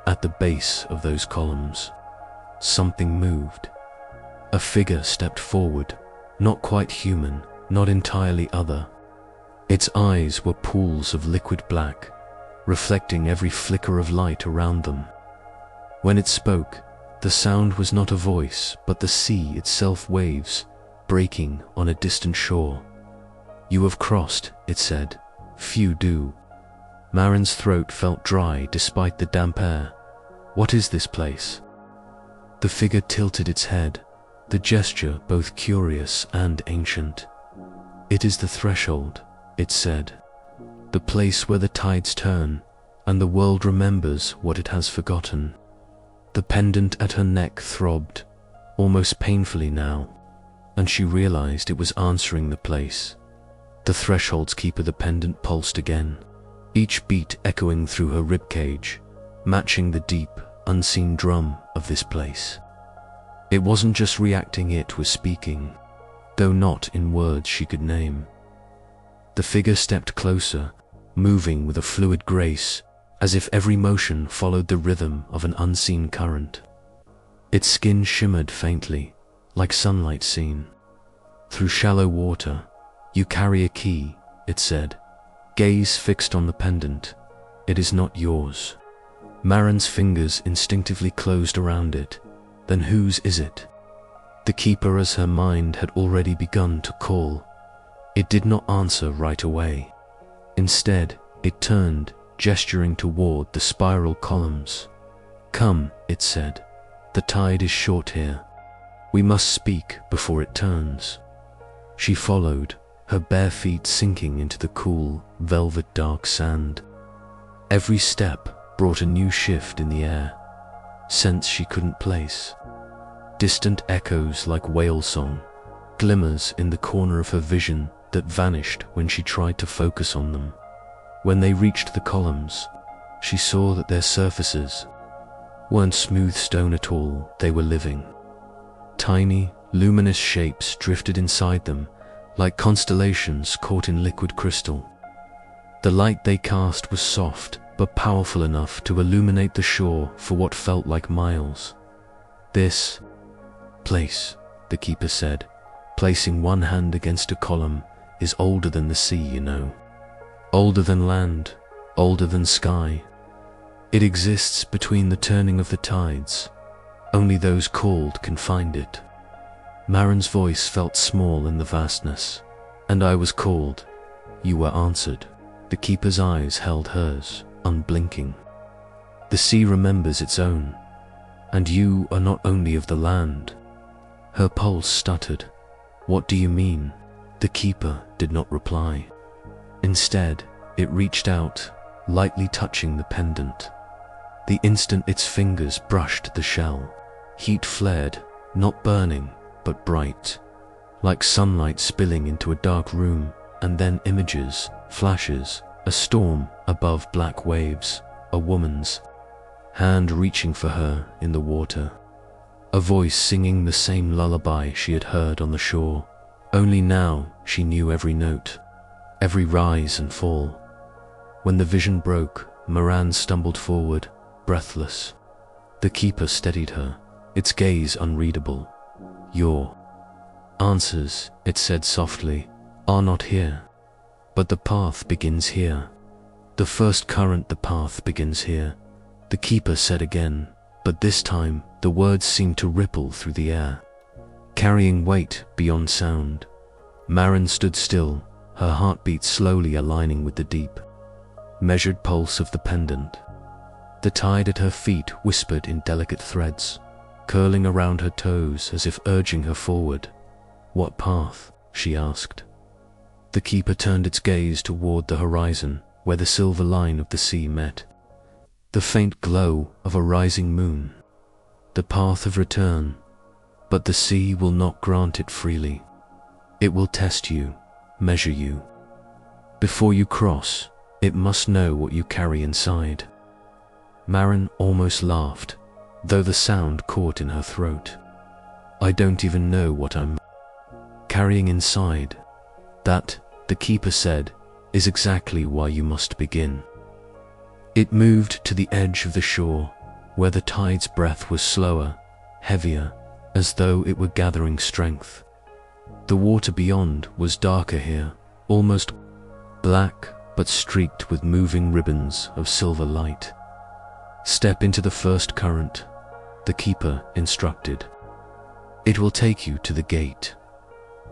At the base of those columns, something moved. A figure stepped forward, not quite human, not entirely other. Its eyes were pools of liquid black, reflecting every flicker of light around them. When it spoke, The sound was not a voice, but the sea itself, waves breaking on a distant shore. "You have crossed," it said. "Few do." Marin's throat felt dry despite the damp air. "What is this place?" The figure tilted its head, the gesture both curious and ancient. "It is the threshold," it said. "The place where the tides turn, and the world remembers what it has forgotten." The pendant at her neck throbbed, almost painfully now, and she realized it was answering the place. The threshold's keeper, the pendant pulsed again, each beat echoing through her ribcage, matching the deep, unseen drum of this place. It wasn't just reacting, it was speaking, though not in words she could name. The figure stepped closer, moving with a fluid grace, as if every motion followed the rhythm of an unseen current. Its skin shimmered faintly, like sunlight seen through shallow water. "You carry a key," it said, gaze fixed on the pendant. "It is not yours." Marin's fingers instinctively closed around it. Then whose is it? The keeper, as her mind had already begun to call. It did not answer right away. Instead, it turned, gesturing toward the spiral columns. "Come," it said. "The tide is short here. We must speak before it turns." She followed, her bare feet sinking into the cool, velvet dark sand. Every step brought a new shift in the air, scents she couldn't place. Distant echoes like whale song, glimmers in the corner of her vision that vanished when she tried to focus on them. When they reached the columns, she saw that their surfaces weren't smooth stone at all, they were living. Tiny, luminous shapes drifted inside them, like constellations caught in liquid crystal. The light they cast was soft, but powerful enough to illuminate the shore for what felt like miles. "This place," the keeper said, placing one hand against a column, "is older than the sea, you know. Older than land, older than sky. It exists between the turning of the tides. Only those called can find it." Marin's voice felt small in the vastness. "And I was called. You were answered." The keeper's eyes held hers, unblinking. "The sea remembers its own. And you are not only of the land." Her pulse stuttered. "What do you mean?" The keeper did not reply. Instead, it reached out, lightly touching the pendant. The instant its fingers brushed the shell, heat flared, not burning, but bright, like sunlight spilling into a dark room, and then images, flashes, a storm above black waves, a woman's hand reaching for her in the water, a voice singing the same lullaby she had heard on the shore, only now she knew every note, every rise and fall. When the vision broke, Moran stumbled forward, breathless. The keeper steadied her, its gaze unreadable. "Your answers," it said softly, "are not here. But the path begins here. The first current, the path begins here." The keeper said again, but this time the words seemed to ripple through the air, carrying weight beyond sound. Marin stood still, her heartbeat slowly aligning with the deep, measured pulse of the pendant. The tide at her feet whispered in delicate threads, curling around her toes as if urging her forward. "What path?" she asked. The keeper turned its gaze toward the horizon, where the silver line of the sea met the faint glow of a rising moon. "The path of return, but the sea will not grant it freely. It will test you, measure you. Before you cross, it must know what you carry inside." Marin almost laughed, though the sound caught in her throat. "I don't even know what I'm carrying inside." "That," the keeper said, "is exactly why you must begin." It moved to the edge of the shore, where the tide's breath was slower, heavier, as though it were gathering strength. The water beyond was darker here, almost black, but streaked with moving ribbons of silver light. "Step into the first current," the keeper instructed. "It will take you to the gate."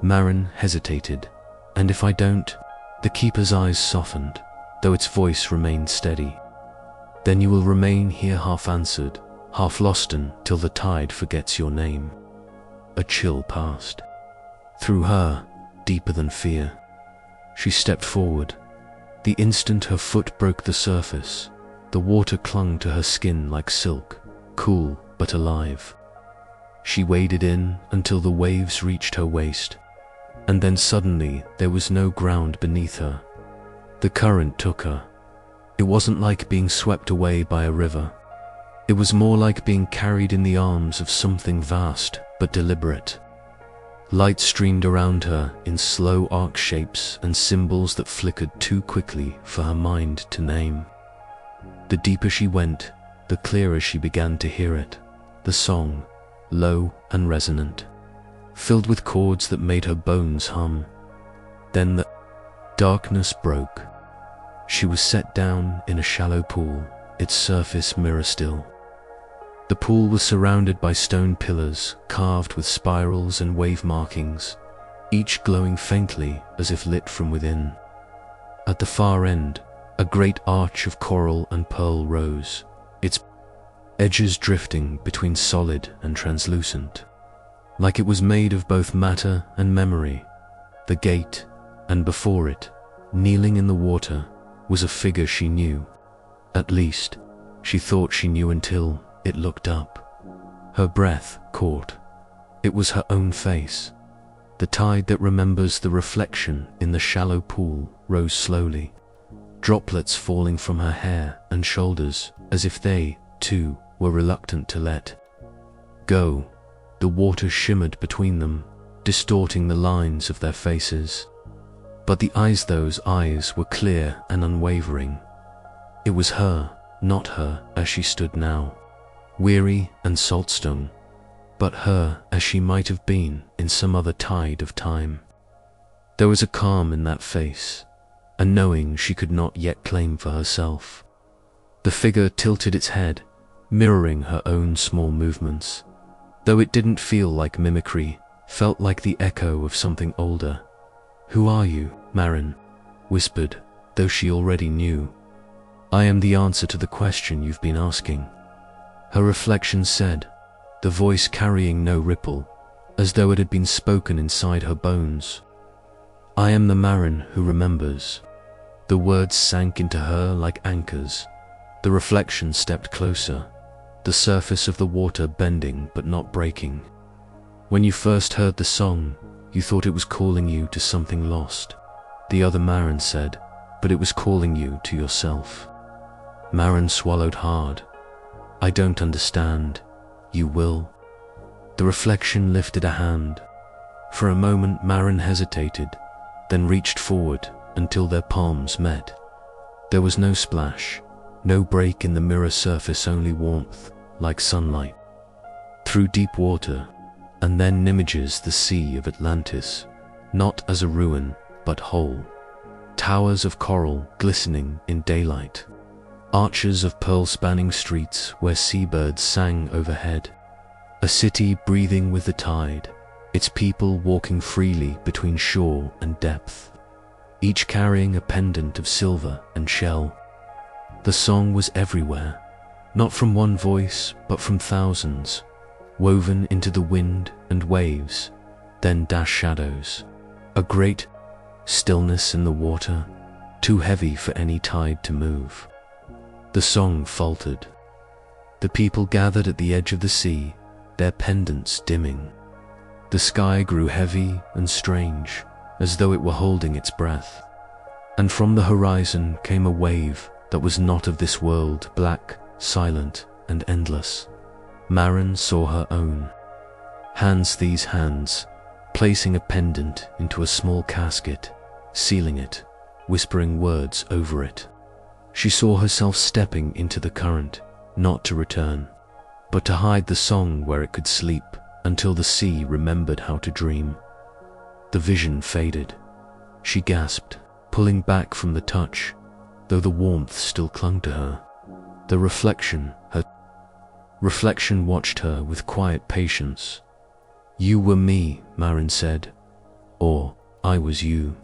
Marin hesitated. "And if I don't?" The keeper's eyes softened, though its voice remained steady. "Then you will remain here half answered, half lost till the tide forgets your name." A chill passed through her, deeper than fear. She stepped forward. The instant her foot broke the surface, the water clung to her skin like silk, cool but alive. She waded in until the waves reached her waist, and then suddenly there was no ground beneath her. The current took her. It wasn't like being swept away by a river. It was more like being carried in the arms of something vast but deliberate. Light streamed around her in slow arc shapes and symbols that flickered too quickly for her mind to name. The deeper she went, the clearer she began to hear it. The song, low and resonant, filled with chords that made her bones hum. Then the darkness broke. She was set down in a shallow pool, its surface mirror still. The pool was surrounded by stone pillars carved with spirals and wave markings, each glowing faintly as if lit from within. At the far end, a great arch of coral and pearl rose, its edges drifting between solid and translucent, like it was made of both matter and memory. The gate, and before it, kneeling in the water, was a figure she knew. At least, she thought she knew until it looked up. Her breath caught. It was her own face. The tide that remembers the reflection in the shallow pool rose slowly, droplets falling from her hair and shoulders as if they, too, were reluctant to let go. The water shimmered between them, distorting the lines of their faces. But those eyes were clear and unwavering. It was her, not her as she stood now, weary and salt-stung, but her as she might have been in some other tide of time. There was a calm in that face, a knowing she could not yet claim for herself. The figure tilted its head, mirroring her own small movements, though it didn't feel like mimicry, felt like the echo of something older. "Who are you?" Marin whispered, though she already knew. "I am the answer to the question you've been asking," her reflection said, the voice carrying no ripple, as though it had been spoken inside her bones. "I am the Marin who remembers." The words sank into her like anchors. The reflection stepped closer, the surface of the water bending but not breaking. "When you first heard the song, you thought it was calling you to something lost," the other Marin said, "but it was calling you to yourself." Marin swallowed hard. "I don't understand. You will?" The reflection lifted a hand. For a moment Marin hesitated, then reached forward until their palms met. There was no splash, no break in the mirror surface, only warmth, like sunlight through deep water, and then images the sea of Atlantis, not as a ruin, but whole. Towers of coral glistening in daylight, arches of pearl spanning streets where seabirds sang overhead, a city breathing with the tide, its people walking freely between shore and depth, each carrying a pendant of silver and shell. The song was everywhere, not from one voice, but from thousands, woven into the wind and waves, then dash shadows. A great stillness in the water, too heavy for any tide to move. The song faltered. The people gathered at the edge of the sea, their pendants dimming. The sky grew heavy and strange, as though it were holding its breath. And from the horizon came a wave that was not of this world, black, silent, and endless. Marin saw her own hands, these hands, placing a pendant into a small casket, sealing it, whispering words over it. She saw herself stepping into the current, not to return, but to hide the song where it could sleep until the sea remembered how to dream. The vision faded. She gasped, pulling back from the touch, though the warmth still clung to her. The reflection, her Reflection watched her with quiet patience. "You were me," Marin said, "or I was you."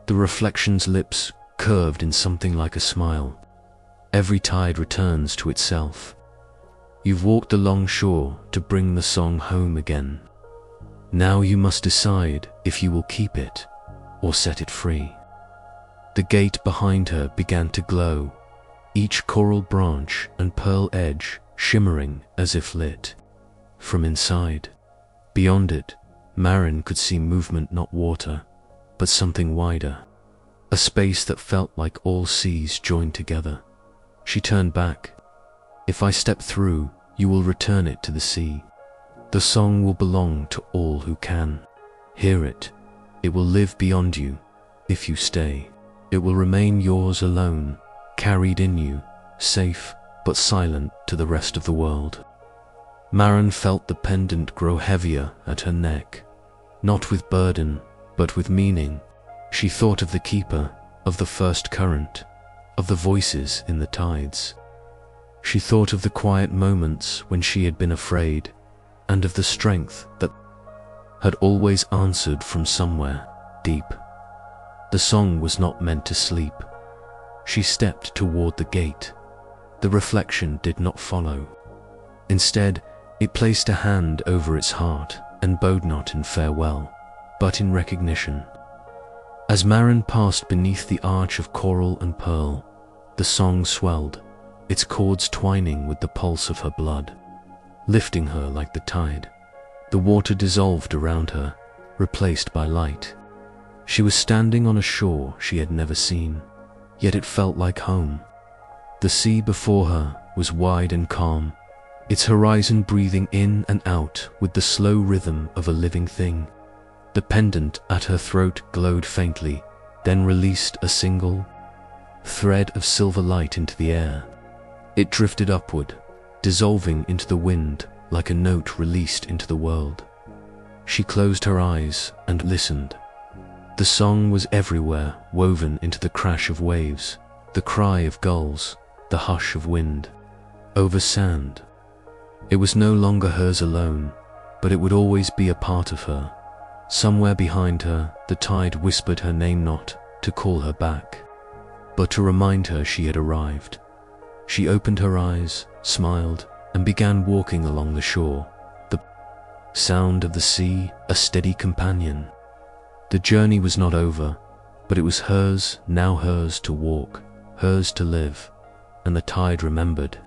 The reflection's lips curved in something like a smile. "Every tide returns to itself. You've walked the long shore to bring the song home again. Now you must decide if you will keep it or set it free." The gate behind her began to glow, each coral branch and pearl edge shimmering as if lit from inside. Beyond it, Marin could see movement, not water, but something wider, a space that felt like all seas joined together. She turned back. "If I step through, you will return it to the sea. The song will belong to all who can hear it. It will live beyond you. If you stay, it will remain yours alone, carried in you, safe but silent to the rest of the world." Marin felt the pendant grow heavier at her neck, not with burden, but with meaning. She thought of the keeper, of the first current, of the voices in the tides. She thought of the quiet moments when she had been afraid, and of the strength that had always answered from somewhere deep. The song was not meant to sleep. She stepped toward the gate. The reflection did not follow. Instead, it placed a hand over its heart and bowed not in farewell, but in recognition. As Marin passed beneath the arch of coral and pearl, the song swelled, its chords twining with the pulse of her blood, lifting her like the tide. The water dissolved around her, replaced by light. She was standing on a shore she had never seen, yet it felt like home. The sea before her was wide and calm, its horizon breathing in and out with the slow rhythm of a living thing. The pendant at her throat glowed faintly, then released a single thread of silver light into the air. It drifted upward, dissolving into the wind like a note released into the world. She closed her eyes and listened. The song was everywhere, woven into the crash of waves, the cry of gulls, the hush of wind over sand. It was no longer hers alone, but it would always be a part of her. Somewhere behind her, the tide whispered her name, not to call her back, but to remind her she had arrived. She opened her eyes, smiled, and began walking along the shore, the sound of the sea a steady companion. The journey was not over, but it was hers, now hers to walk, hers to live, and the tide remembered.